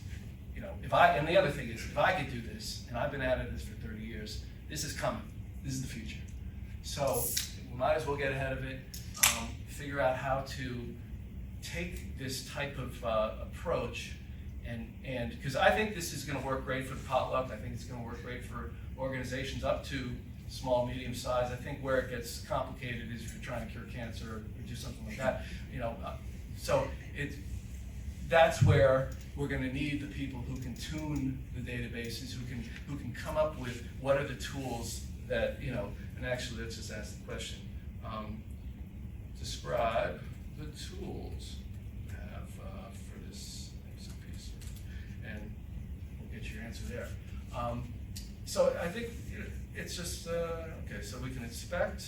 you know, and the other thing is, if I could do this, and I've been at this for 30 years, this is coming. This is the future. So we might as well get ahead of it, figure out how to take this type of approach, and because I think this is going to work great for the potluck. I think it's going to work great for organizations up to small, medium size. I think where it gets complicated is if you're trying to cure cancer or do something like that. You know, so that's where we're going to need the people who can tune the databases, who can come up with what are the tools that, you know. And actually, let's just ask the question: describe the tools you have for this piece, and we'll get your answer there. So I think it's just okay. So we can inspect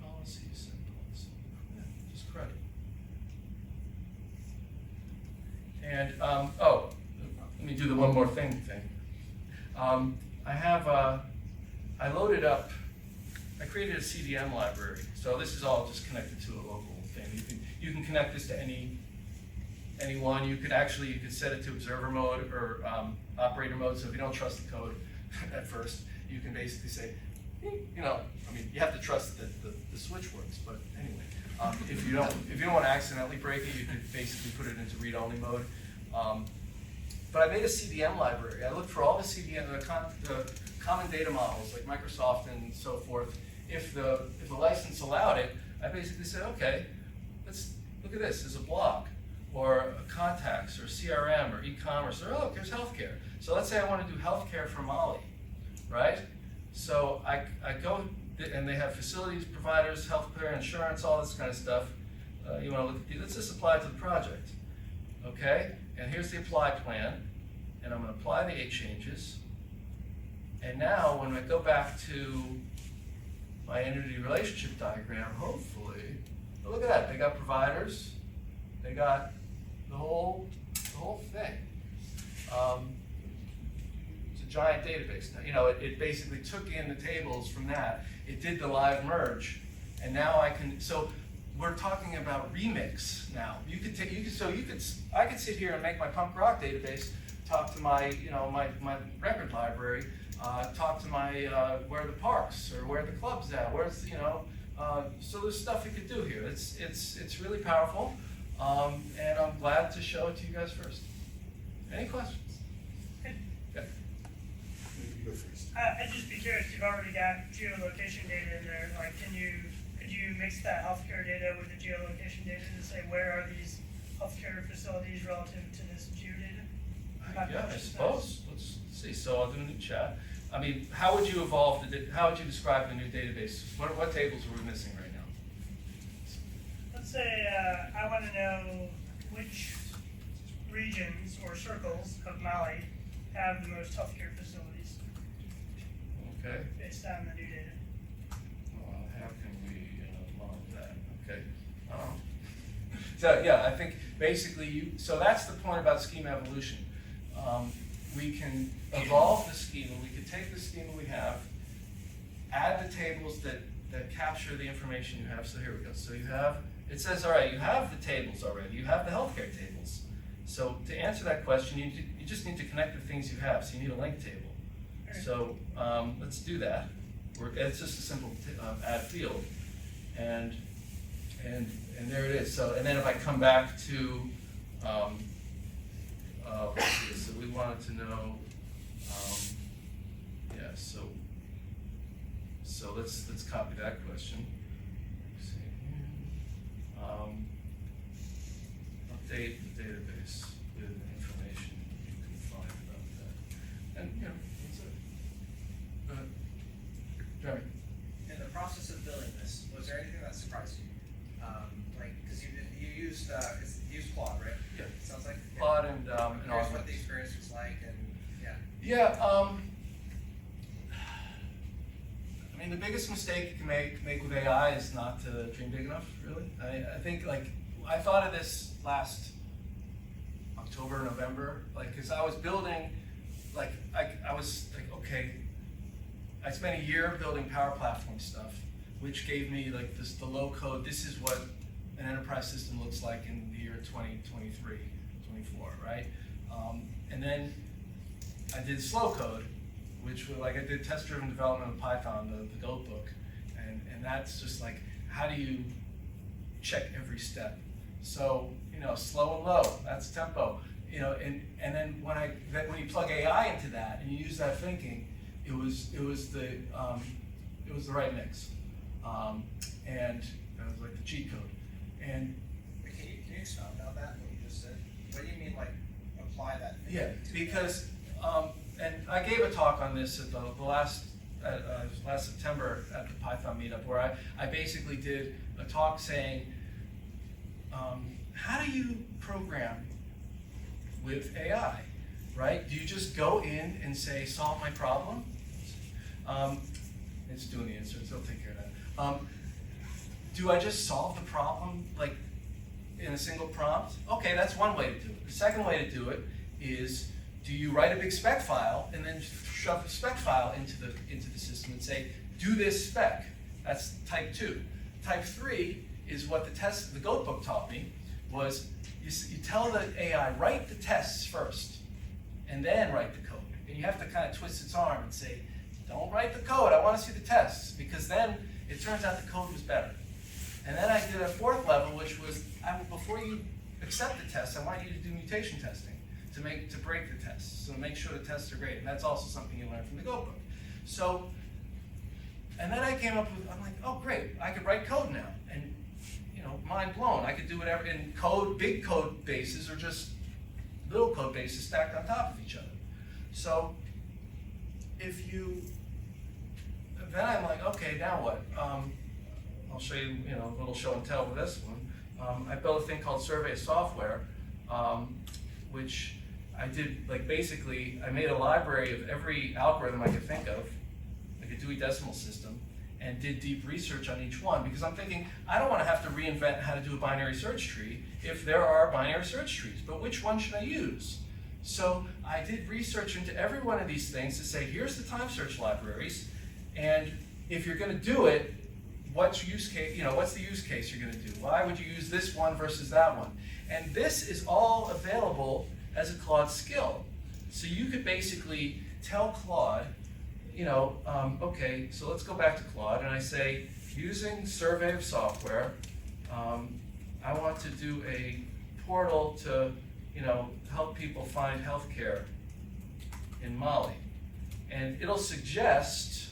policies and policy. Yeah, just credit. And oh, let me do the one more thing. I loaded up. I created a CDM library. So this is all just connected to a local thing. You can connect this to anyone. You could set it to observer mode or operator mode. So if you don't trust the code at first, you can basically say, you know, I mean, you have to trust that the switch works. But anyway, if you don't want to accidentally break it, you could basically put it into read-only mode. But I made a CDM library. I looked for all the CDM, the common data models like Microsoft and so forth. If the license allowed it, I basically said, okay, let's look at this. There's a blog, or contacts, or CRM, or e-commerce, or oh, there's healthcare. So let's say I want to do healthcare for Mali, right? So I go, and they have facilities, providers, healthcare, insurance, all this kind of stuff. You want to look at these. Let's just apply it to the project, okay? And here's the apply plan, and I'm going to apply the 8 changes. And now, when I go back to my entity relationship diagram, hopefully, oh, look at that. They got providers. They got the whole thing. It's a giant database. Now, you know, it basically took in the tables from that. It did the live merge, and now I can. So we're talking about remix now. I could sit here and make my punk rock database talk to my, you know, my record library. Talk to my where are the parks, or where are the clubs at? Where's, you know, so there's stuff you could do here. It's really powerful, and I'm glad to show it to you guys first. Any questions? Yeah. You go first. I'd just be curious. You've already got geolocation data in there. Like, could you mix that healthcare data with the geolocation data to say where are these healthcare facilities relative to this geodata? Yeah, I suppose. Let's see. So I'll do a new chat. I mean, how would you how would you describe the new database? What tables are we missing right now? Let's say I want to know which regions or circles of Mali have the most healthcare facilities. Okay. Based on the new data. Well, how can we model that? Okay. So yeah, I think basically so that's the point about schema evolution. We can evolve the schema. We can take the schema we have, add the tables that capture the information you have. So here we go. So you have, it says, all right, you have the tables already. You have the healthcare tables. So to answer that question, you just need to connect the things you have. So you need a link table. So let's do that. It's just a simple add field, and there it is. So and then if I come back to so we wanted to know, yeah. So let's copy that question. Update the database with information you can find about that, and you know that's it. Go ahead, Jeremy. In the process of building this, was there anything that surprised you? Like, because you used Claude, right? Yeah. Sounds like Claude and Here's what the experience was like, and yeah. Yeah. I mean, the biggest mistake you can make with AI is not to dream big enough. Really, I think like I thought of this last October, November, like because I was building, like I was like, okay, I spent a year building Power Platform stuff, which gave me like the low code. This is what an enterprise system looks like in the year 2023, 24, right? And then I did slow code, which was like I did test-driven development of Python, the Go book, and that's just like, how do you check every step? So, you know, slow and low, that's tempo. You know, and then when you plug AI into that and you use that thinking, it was the right mix, and it was like the cheat code. And Can you expound on that, what you just said? What do you mean, like, apply that? yeah, because and I gave a talk on this at the last September at the Python meetup, where I basically did a talk saying, how do you program with AI, right? Do you just go in and say, solve my problem? It's doing the inserts, it'll take care of that. Do I just solve the problem like in a single prompt? Okay, that's one way to do it. The second way to do it is, do you write a big spec file and then shove the spec file into the system and say, do this spec? That's type 2. Type 3 is what the Go book taught me, was you tell the AI, write the tests first, and then write the code. And you have to kind of twist its arm and say, don't write the code, I want to see the tests, because then it turns out the code was better. And then I did a fourth level, which was, before you accept the test, I want you to do mutation testing to break the tests, so make sure the tests are great. And that's also something you learn from the Go book. So, and then I came up with, I'm like, oh great, I could write code now. And you know, mind blown, I could do whatever in code, big code bases or just little code bases stacked on top of each other. So then I'm like, okay, now what? I'll show you, a little show and tell with this one. I built a thing called Survey Software, which I did, like basically, I made a library of every algorithm I could think of, like a Dewey Decimal System, and did deep research on each one, because I'm thinking, I don't want to have to reinvent how to do a binary search tree if there are binary search trees, but which one should I use? So I did research into every one of these things to say, here's the time search libraries, and if you're going to do it, what's the use case you're going to do? Why would you use this one versus that one? And this is all available as a Claude skill. So you could basically tell Claude, okay, so let's go back to Claude, and I say, using Survey of Software, I want to do a portal to, help people find healthcare in Mali. And it'll suggest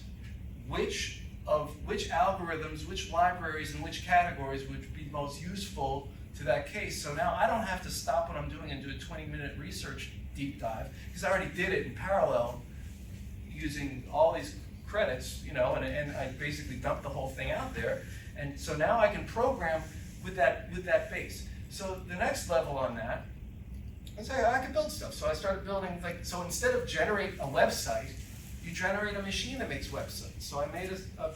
which algorithms, which libraries, and which categories would be most useful to that case. So now I don't have to stop what I'm doing and do a 20-minute research deep dive, because I already did it in parallel using all these credits, and I basically dumped the whole thing out there. And so now I can program with that base. So the next level on that, I can build stuff. So I started building, so instead of generate a website, you generate a machine that makes websites. So I made I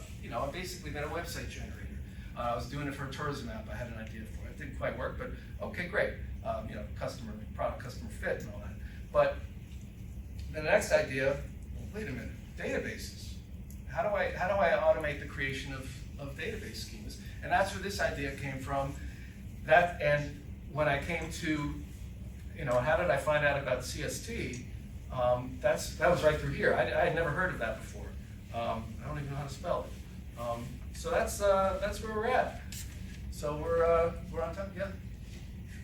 basically made a website generator. I was doing it for a tourism app. I had an idea for it. It didn't quite work, but okay, great. Customer fit and all that. But the next idea, wait a minute, databases. How do I automate the creation of database schemas? And that's where this idea came from. And when I came to, how did I find out about CST? That was right through here. I had never heard of that before. I don't even know how to spell it. So that's where we're at. So we're on time. Yeah.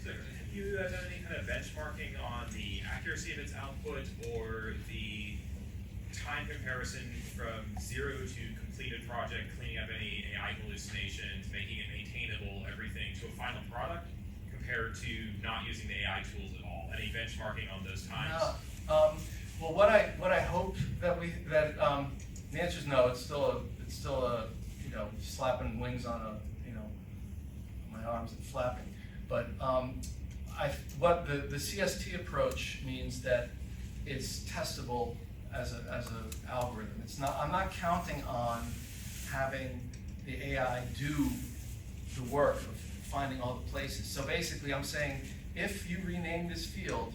So have you done any kind of benchmarking on the accuracy of its output or the time comparison from zero to completed project, cleaning up any AI hallucinations, making it maintainable, everything to a final product, compared to not using the AI tools at all? Any benchmarking on those times? Well, what I hope that the answer is no. It's still a slapping wings on my arms and flapping. But what the CST approach means that it's testable as an algorithm. I'm not counting on having the AI do the work of finding all the places. So basically, I'm saying, if you rename this field,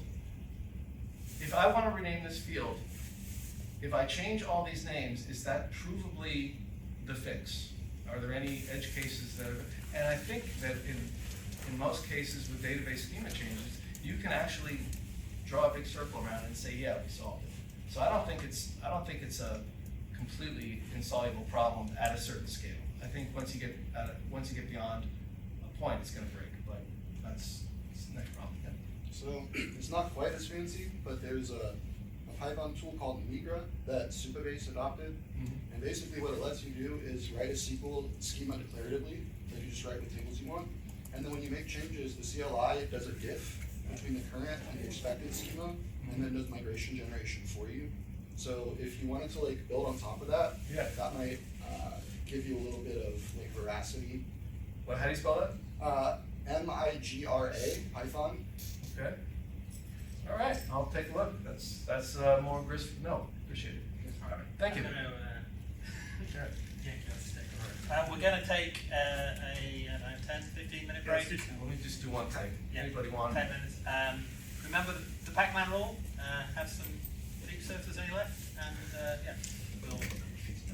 if I want to rename this field, if I change all these names, is that provably the fix? Are there any edge cases that are, and I think that in most cases with database schema changes, you can actually draw a big circle around it and say, yeah, we solved it. So I don't think it's a completely insoluble problem at a certain scale. I think once you get beyond a point, it's going to break. But that's the next problem. Yeah. So it's not quite as fancy, but there's a Python tool called Migra that Supabase adopted. Mm-hmm. And basically what it lets you do is write a SQL schema declaratively, like you just write what tables you want. And then when you make changes, the CLI does a diff between the current and the expected schema, and then does migration generation for you. So if you wanted to like build on top of that, Yeah. that might give you a little bit of like veracity. Well, how do you spell that? Migra, Python. Okay. All right, I'll take a look. That's more grist. No, appreciate it. All right. Thank you. I'm gonna, Sure. we're going to take a 10, 15-minute break. Let me just do one thing. Yeah. Anybody want? 10 minutes. Remember the Pac-Man rule? Have some deep surfaces any left, and yeah, we'll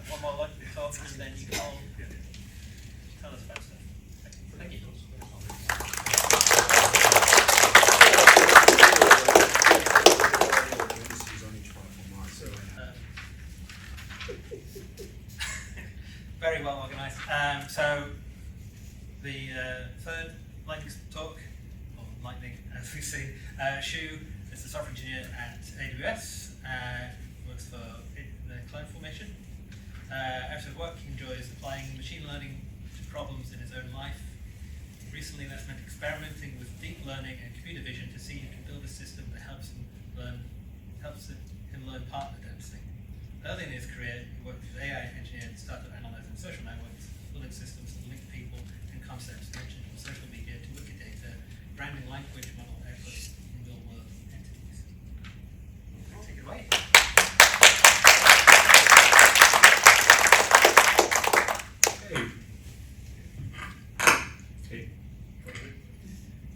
one more look at the talk, and then you can all tell us about stuff. Thank you. Very well organised. So the third lightning talk, or lightning as we see, Shu is the software engineer at AWS, works for the cloud formation. Out of work, he enjoys applying machine learning to problems in his own life. Recently, that's meant experimenting with deep learning and computer vision to see if he can build a system that helps him learn partner dancing. Early in his career, he worked as an AI engineer and started analyzing social networks, building systems that link people and concepts mentioned from social media to Wikidata, branding language model outputs in real-world entities. Take it away. Hey.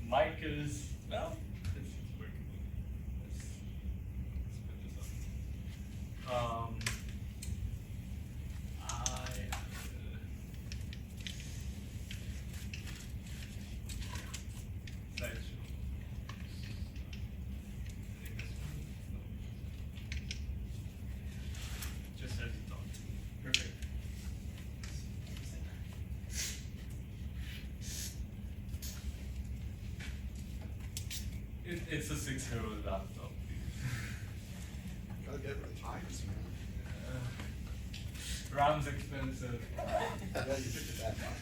Mike is, well, it's quick. Let's put this up. Just as you thought. Perfect. It's a 6-year-old laptop. Gotta get rid of times, man. RAM's expensive. Yeah, you picked a bad time.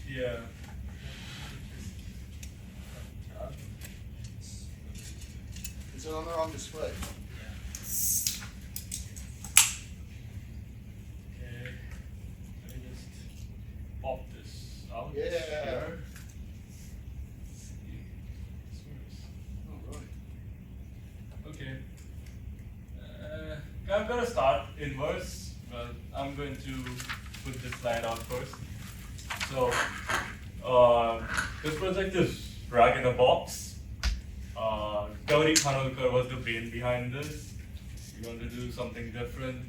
Yeah. Is it on the wrong display? Okay. Let me just pop this out. Yeah. Here. Oh, really? Okay. I'm going to start inverse, but I'm going to put this slide out first. So, this project is drag in a box. Gauri Khanolkar was the brain behind this. We want to do something different.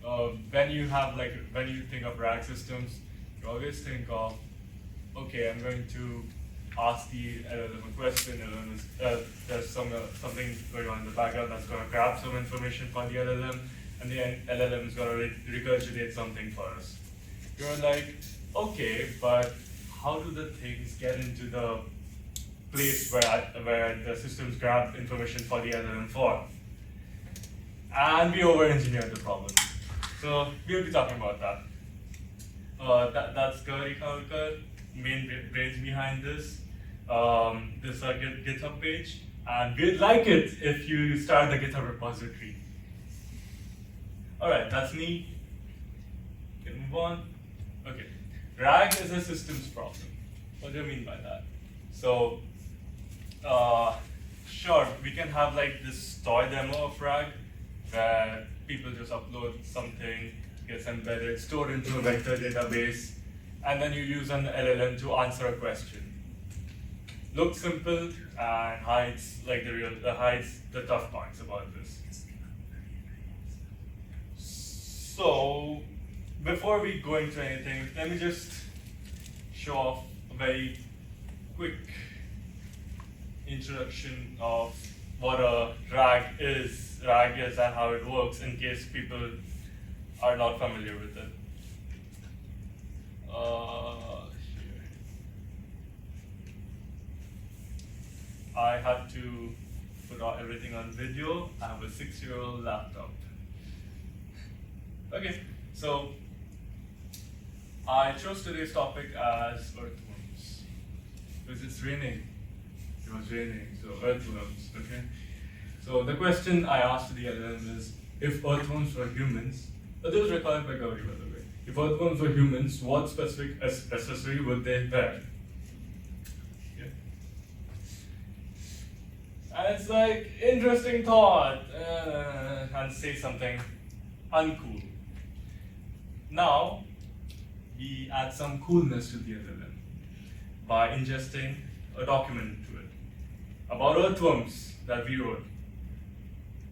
When you think of RAG systems, you always think of, okay, I'm going to ask the LLM a question, there's something going on in the background that's going to grab some information from the LLM, and the LLM is going to regurgitate something for us. You're like, okay, but how do the things get into the place where the systems grab information for the LLM for? And we over-engineered the problem. So we'll be talking about that. That's Gauri Khanolkar, main brains behind this. This is our GitHub page, and we'd like it if you start the GitHub repository. All right, that's me. Can move on. Okay, RAG is a systems problem. What do I mean by that? So, sure, we can have like this toy demo of RAG where people just upload something, gets embedded, stored into a vector database, and then you use an LLM to answer a question. Looks simple and hides the tough parts about this. So, before we go into anything, let me just show off a very quick introduction of what a RAG is and how it works in case people are not familiar with it. Here. I had to put everything on video. I have a 6-year-old laptop. Okay, so I chose today's topic as earthworms because it's raining. It was raining, so earthworms. Okay. So the question I asked the LLM is, if earthworms were humans, this was recorded by Gauri, by the way. If earthworms were humans, what specific accessory would they wear? Okay. And it's like, interesting thought, and say something uncool. Now, we add some coolness to the LLM by ingesting a document to it about earthworms that we wrote.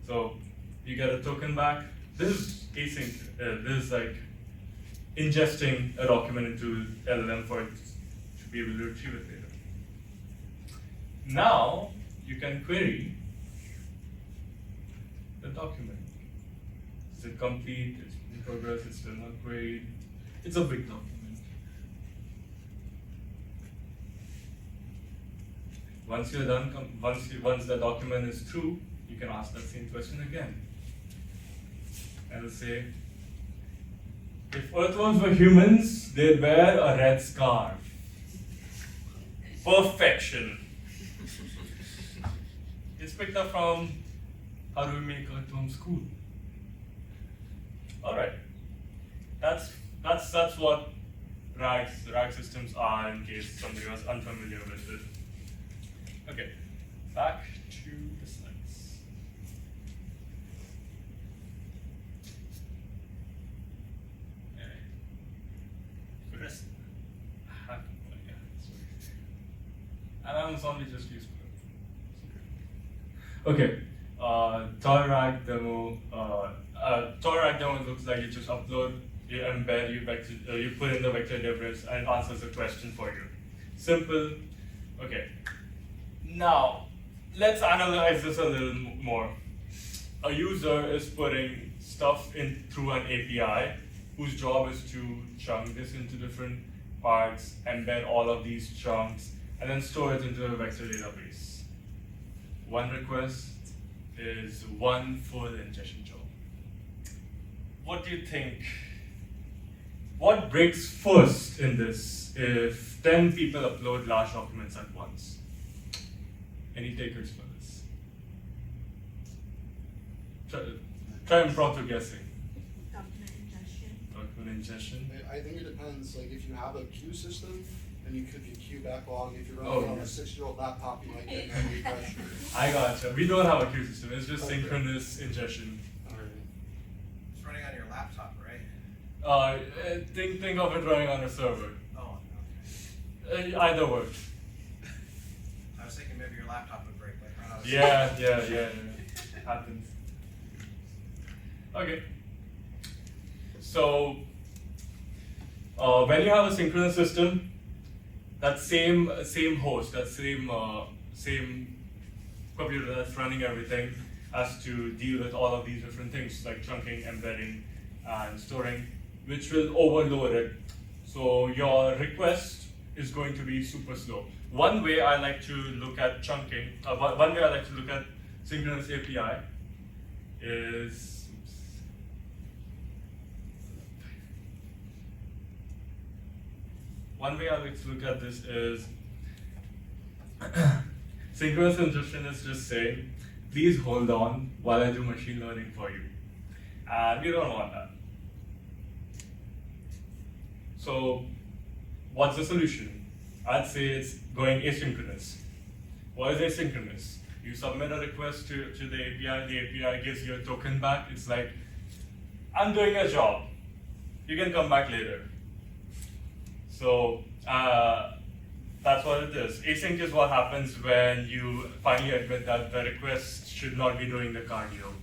So you get a token back. This is async. This is like ingesting a document into LLM for it to be able to retrieve it later. Now you can query the document. Is it complete? It's in progress. It's still not queried. It's a big document. Once you're done, once the document is through, you can ask that same question again. And it'll say, if earthworms were humans, they'd wear a red scarf. Perfection. It's picked up from How Do We Make Earthworms Cool? Alright. That's what RAG systems are, in case somebody was unfamiliar with it. Okay, back to the slides. Press. And I'm only just used to it. Okay, toy RAG demo. Toy RAG demo looks like you just upload, you embed, you put in the vector difference, and it answers the question for you. Simple. Okay. Now, let's analyze this a little more. A user is putting stuff in through an API whose job is to chunk this into different parts, embed all of these chunks, and then store it into a vector database. One request is one full ingestion job. What do you think? What breaks first in this if 10 people upload large documents at once? Any takers for this? Try impromptu guessing. Document ingestion. Document ingestion. I think it depends. Like if you have a queue system, then you could be queue backlog. If you're running on a 6-year-old laptop, you might get memory pressure. I gotcha. We don't have a queue system. It's just synchronous ingestion. It's running on your laptop, right? Think of it running on a server. Oh, okay. Either works. I was thinking maybe your laptop would break, like run out of Yeah. Happens. Okay. So, when you have a synchronous system, that same host, that same computer that's running everything has to deal with all of these different things like chunking, embedding, and storing, which will overload it. So your request is going to be super slow. One way I like to look at chunking, one way I like to look at synchronous API is, one way I like to look at this is, synchronous ingestion is just saying, please hold on while I do machine learning for you. And we don't want that. So what's the solution? I'd say it's going asynchronous. What is asynchronous? You submit a request to the API gives you a token back. It's like, I'm doing a job. You can come back later. So that's what it is. Async is what happens when you finally admit that the request should not be doing the cardio.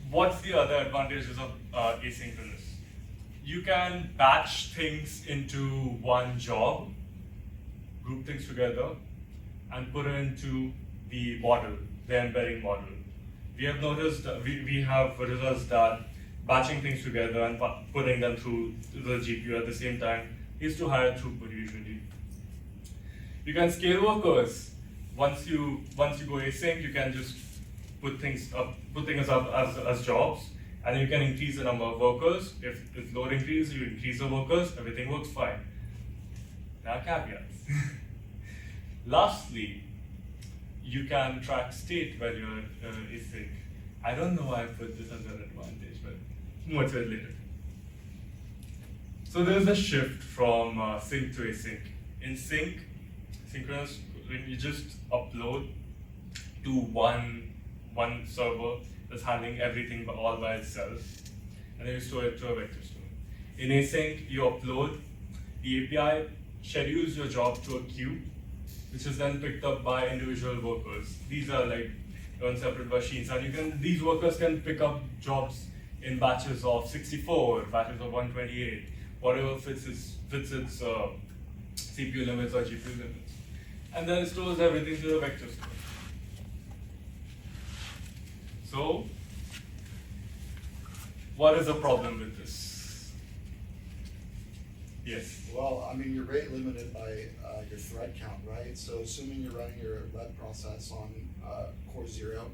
what's the other advantages of asynchronous? You can batch things into one job, group things together, and put it into the model, the embedding model. We have noticed that we have results that batching things together and putting them through the GPU at the same time is to higher throughput usually. You can scale workers. Once you go async, you can just put things up as jobs, and you can increase the number of workers. If load increases, you increase the workers, everything works fine. There are caveats. Lastly, you can track state when you're async. I don't know why I put this as an advantage, but more to it later. So there's a shift from sync to async. In sync, synchronous, when you just upload to one server that's handling everything all by itself, and then you store it to a vector store. In async, you upload, the API schedules your job to a queue, which is then picked up by individual workers. These are like on separate machines, and these workers can pick up jobs in batches of 64, batches of 128, whatever fits its CPU limits or GPU limits. And then it stores everything to the vector store. So, what is the problem with this? Yes? Well, I mean, you're rate limited by your thread count, right? So assuming you're running your web process on core 0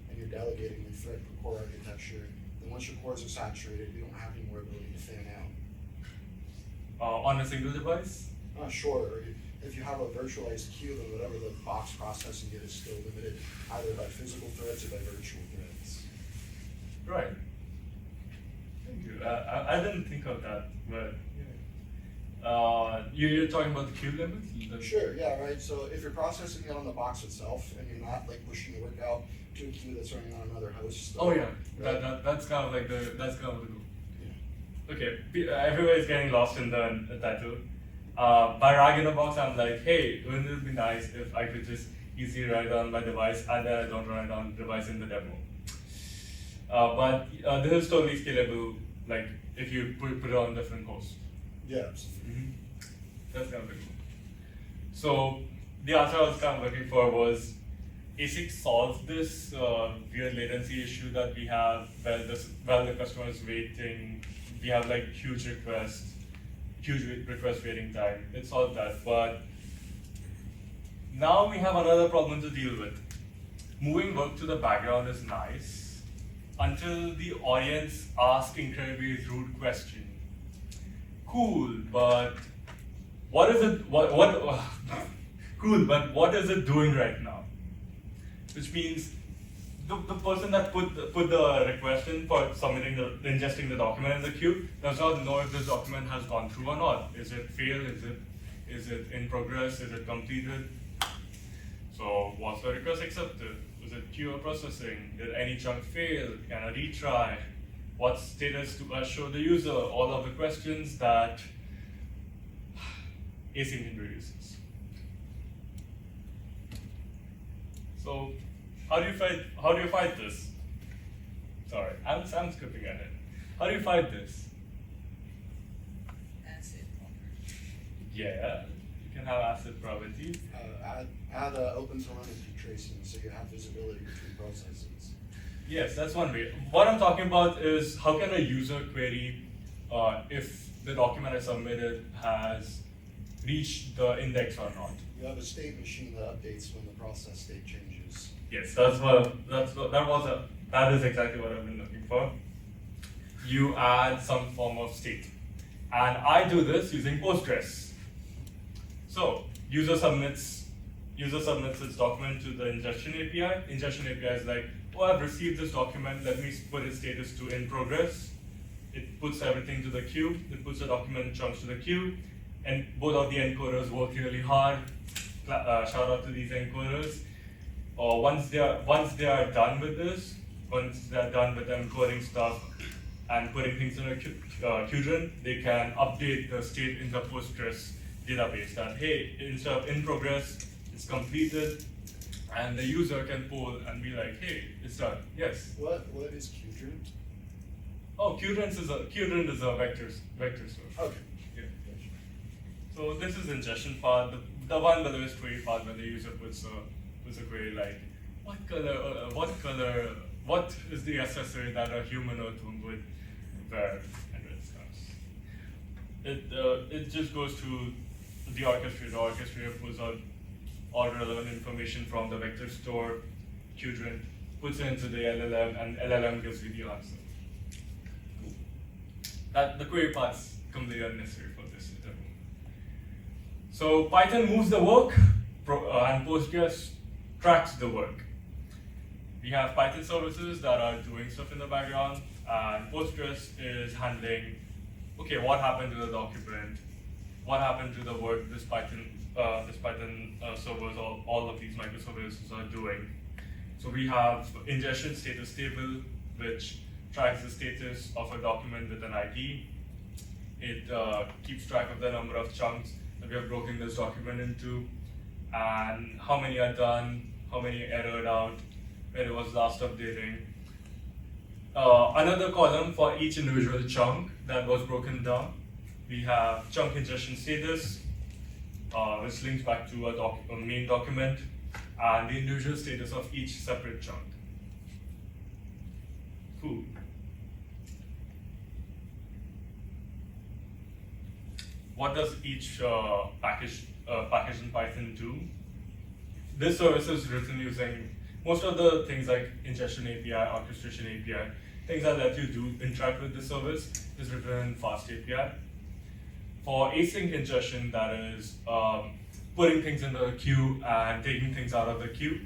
and you're delegating the thread per core architecture, then once your cores are saturated, you don't have any more ability to fan out. On a single device? Sure. Or if you have a virtualized queue, then whatever the box processing is still limited either by physical threads or by virtual threads. Right. Thank you. I didn't think of that, but you're talking about the queue limits? Sure, yeah, right. So if you're processing it on the box itself and you're not like pushing the work out to a queue that's running on another host. Oh yeah, right? that's kind of like the goal. Yeah. Okay, everybody's getting lost in the title. By rag in a box, I'm like, hey, wouldn't it be nice if I could just easily write it on my device and then I don't write it on the device in the demo. But this is totally scalable, like if you put it on different hosts. Yeah, absolutely. Mm-hmm. That's kind of cool. So the answer I was kind of looking for was ASIC solves this weird latency issue that we have while the customer is waiting. We have like huge request waiting time. It solved that, but now we have another problem to deal with. Moving work to the background is nice until the audience asks incredibly rude question. Cool, but what is it? Cool, but what is it doing right now? Which means the person that put the request in for ingesting the document in the queue does not know if this document has gone through or not. Is it failed? Is it in progress? Is it completed? So was the request accepted? Was it queue or processing? Did any chunk fail? Can I retry? What status do I show the user? All of the questions that async introduces. So how do you fight this? Sorry, I'm skipping ahead. How do you fight this? Asset property. Yeah, you can have asset properties. Add open telemetry tracing so you have visibility between processes. Yes, that's one way. What I'm talking about is how can a user query if the document I submitted has reached the index or not? You have a state machine that updates when the process state changes. Yes, that is exactly what I've been looking for. You add some form of state, and I do this using Postgres. So user submits its document to the ingestion API. Ingestion API is like, oh, I've received this document. Let me put its status to in progress. It puts everything to the queue. It puts the document chunks to the queue, and both of the encoders work really hard. Shout out to these encoders. Once they are done with this, once they're done with encoding stuff and putting things in a queue, they can update the state in the Postgres database that, hey, instead of in progress, it's completed, and the user can poll and be like, hey, it's done. Yes. What is Qdrint? Oh, Qdrint is a vector store. Okay. Yeah. So this is ingestion part. The one below is query part where the user puts a query like, what is the accessory that a human earthworm would wear, and it comes. It just goes to the orchestrator. The orchestrator pulls out all relevant information from the vector store, Qdrint, puts it into the LLM, and LLM gives you the answer. Cool. The query part's completely unnecessary for this demo. So Python moves the work, and Postgres tracks the work. We have Python services that are doing stuff in the background, and Postgres is handling, okay, what happened to the document, what happened to the work this Python servers, all of these microservices are doing. So we have ingestion status table, which tracks the status of a document with an ID. It keeps track of the number of chunks that we have broken this document into, and how many are done, how many errored out, where it was last updating. Another column for each individual chunk that was broken down. We have chunk ingestion status, which links back to a main document, and the individual status of each separate chunk. Cool. What does each package in Python do? This service is written using most of the things like ingestion API, orchestration API, things that let you interact with the service is written in fast API. For async ingestion, that is putting things into the queue and taking things out of the queue,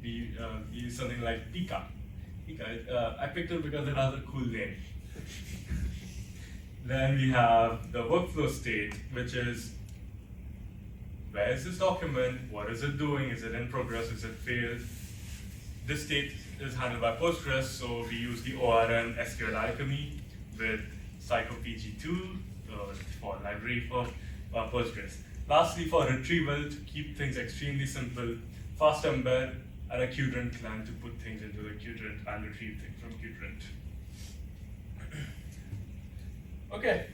we use something like PuPPy. I picked it because it has a cool name. Then we have the workflow state, which is, where is this document? What is it doing? Is it in progress? Is it failed? This state is handled by Postgres, so we use the ORM SQL alchemy with psychopg2 for library for Postgres. Lastly, for retrieval, to keep things extremely simple, fast embed and a Qdrint client to put things into the Qdrint and retrieve things from Qdrint. Okay,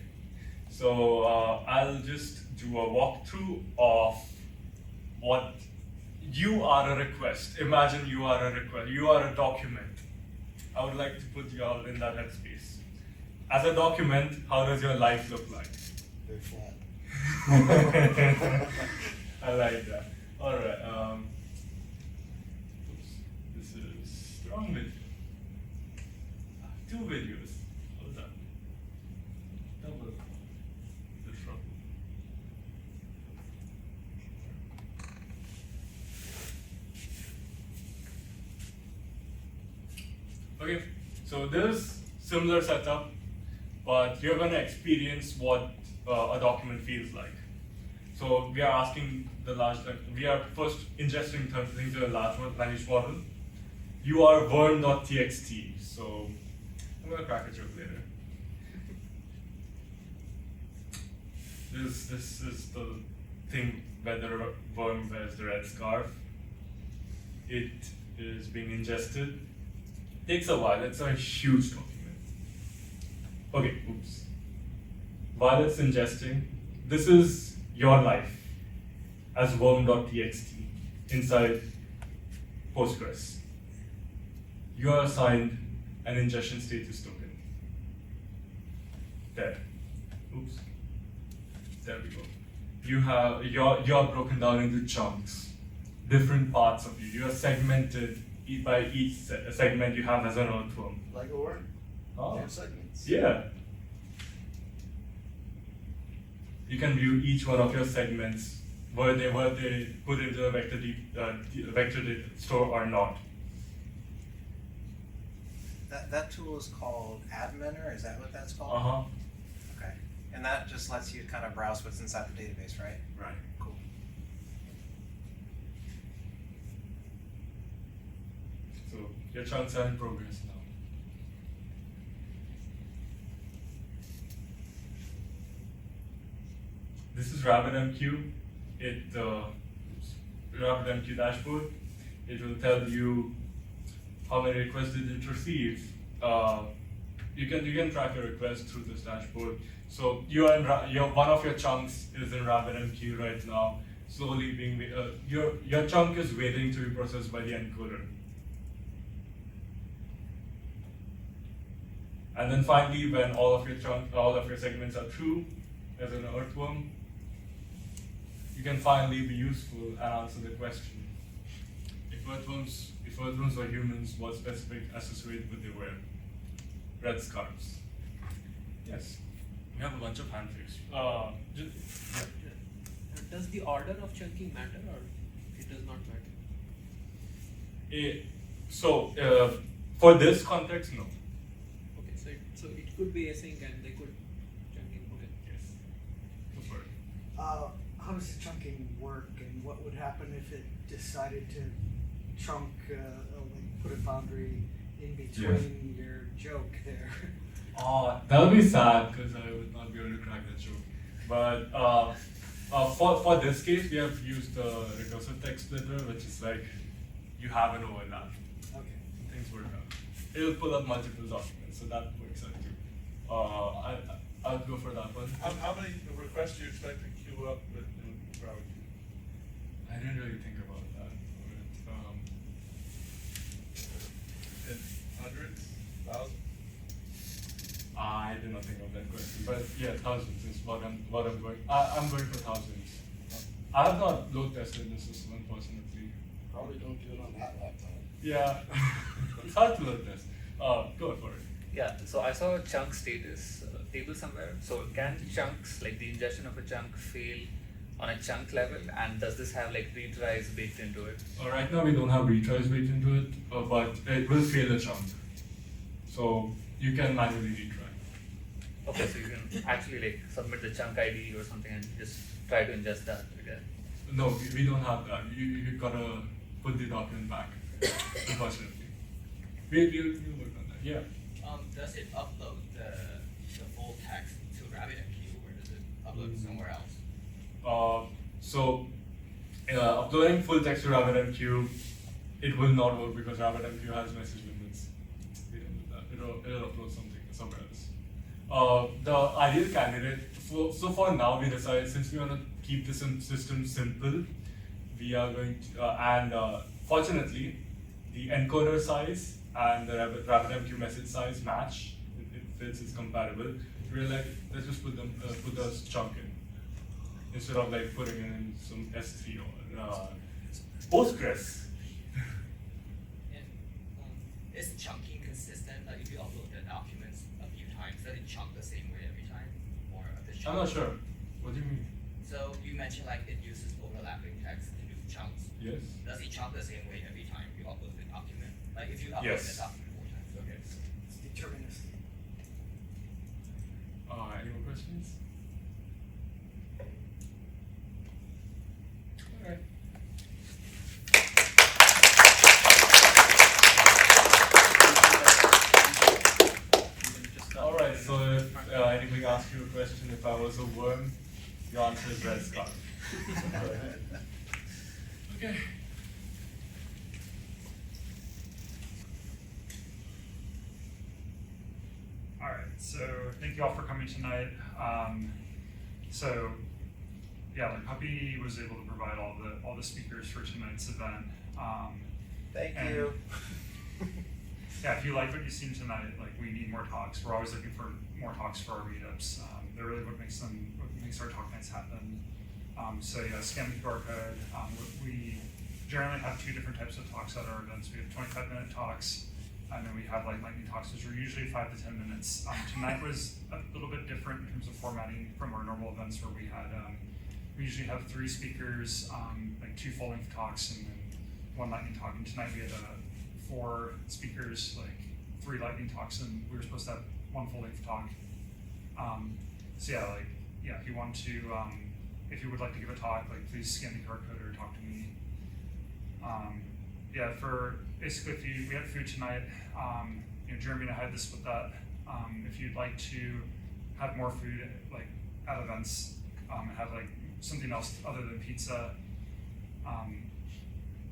so I'll just do a walkthrough of what you are a request. Imagine you are a request, you are a document. I would like to put you all in that headspace. As a document, how does your life look like? Very flat. I like that. All right. Oops. This is the wrong video. 2 videos. How's that? Double. This wrong. Okay. So this similar setup, but you're going to experience what a document feels like. So we are asking we are first ingesting things to a large language model. You are worm.txt, so I'm going to crack a joke later. This is the thing where the worm wears the red scarf. It is being ingested. Takes a while, it's a huge document. Okay, oops. While it's ingesting, this is your life as worm.txt inside Postgres. You are assigned an ingestion status token. There. Oops. There we go. You're broken down into chunks, different parts of you. You are segmented by each segment you have as an earthworm. Like a worm. Oh. You have segments. Yeah. You can view each one of your segments, were they put into the vector data store or not. That tool is called Adminer, is that what that's called? Uh-huh. Okay. And that just lets you kind of browse what's inside the database, right? Right. Cool. So your chunks are in progress now. This is RabbitMQ. RabbitMQ dashboard. It will tell you how many requests did it receive. You can track your request through this dashboard. So one of your chunks is in RabbitMQ right now, slowly being your chunk is waiting to be processed by the encoder. And then finally, when all of your segments are true, as an earthworm, you can finally be useful and answer the question: if earthworms were humans, what specific associate would they wear? Red scarves. Yes. We have a bunch of handshakes. Does the order of chunking matter, or it does not matter? For this context, no. Okay, so it could be async and they could chunking. Okay. Yes. Go for it. How does the chunking work, and what would happen if it decided to chunk, like put a boundary in between your joke there? Oh, that would be sad because I would not be able to crack that joke. But for this case, we have used the recursive text splitter, which is like you have an overlap. Okay. Things work out. It'll pull up multiple documents, so that works out too. I'll go for that one. How many requests do you expect to queue up with Broward? I didn't really think about that. In hundreds, thousands? I did not think of that question, but yeah, thousands is what I'm going. I'm going for thousands. I have not load tested this system, unfortunately. Probably don't do it on that laptop. Yeah, it's hard to load test. Go for it. Yeah, so I saw a chunk status table somewhere. So can chunks, like the ingestion of a chunk, fail on a chunk level? And does this have like retries baked into it? Right now we don't have retries baked into it, but it will fail a chunk. So you can manually retry. Okay, so you can actually like submit the chunk ID or something and just try to ingest that again. No, we don't have that. You gotta put the document back, unfortunately. We'll work on that, yeah. Does it upload the full text to RabbitMQ, or does it upload somewhere else? Uploading full text to RabbitMQ, it will not work because RabbitMQ has message limits. We don't do that. It'll upload something somewhere else. The ideal candidate, so for now we decided, since we want to keep this system simple, we are going to, fortunately, the encoder size and the RabbitMQ message size match. It fits, it's compatible. We're like, let's just put the chunk in instead of like putting it in some S3 or Postgres. And is chunking consistent? Like if you upload the documents a few times, does it chunk the same way every time, or does I'm not sure. What do you mean? So you mentioned like it uses overlapping text to do chunks. Yes. Does it chunk the same way every time you upload the document? Like if you upload Yes. the document 4 times, okay. It's deterministic. Any more questions? Alright. Alright, so if anybody asks you a question, if I was a worm, the answer is red scarf. Okay. Alright, so thank you all for coming tonight. Like PuPPy was able to provide all the speakers for tonight's event. Thank you. Yeah, if you like what you've seen tonight, like we need more talks. We're always looking for more talks for our meetups. They're really what makes our talk nights happen. Scan the QR code. We generally have 2 different types of talks at our events. We have 25-minute talks, and then we have like lightning talks, which are usually 5 to 10 minutes. Tonight was a little bit different in terms of formatting from our normal events, where we had we usually have 3 speakers, like 2 full-length talks, and then 1 lightning talk. And tonight we had 4 speakers, like 3 lightning talks, and we were supposed to have 1 full-length talk. If you want to, if you would like to give a talk, like please scan the QR code or talk to me. We had food tonight. Jeremy and I had this with that. If you'd like to have more food, like at events, and have like something else other than pizza,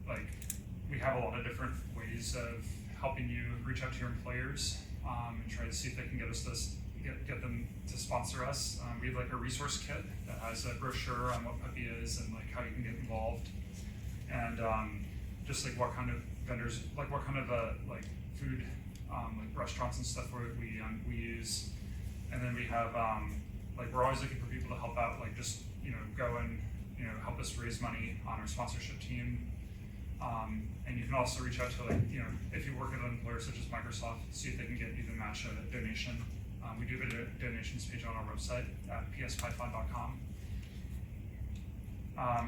like we have a lot of different ways of helping you reach out to your employers and try to see if they can get us this, get them to sponsor us. We have like a resource kit that has a brochure on what PuPPy is and like how you can get involved, and just like what kind of vendors, like what kind of like food, like restaurants and stuff we use, and then we have like we're always looking for people to help out, like just go and help us raise money on our sponsorship team. And you can also reach out to if you work at an employer such as Microsoft, see if they can get you to match a donation. We do have a donations page on our website at pspython.com.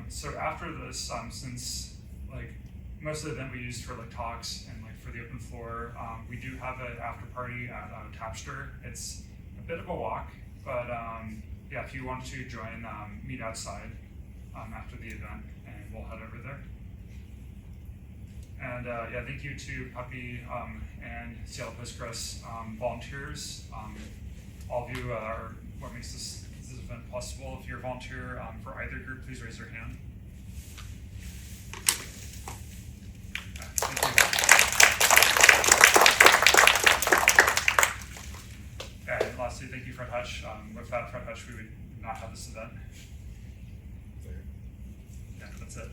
So after this, since like most of the event we used for like talks and like for the open floor, we do have an after party at Tapster. It's a bit of a walk, but yeah, if you want to join, meet outside after the event, and we'll head over there. And yeah, thank you to PuPPy and Seattle Postgres volunteers. All of you are what makes this event possible. If you're a volunteer for either group, please raise your hand. Thank you. And lastly, thank you, Fred Hutch. Without Fred Hutch, we would not have this event. Yeah, that's it.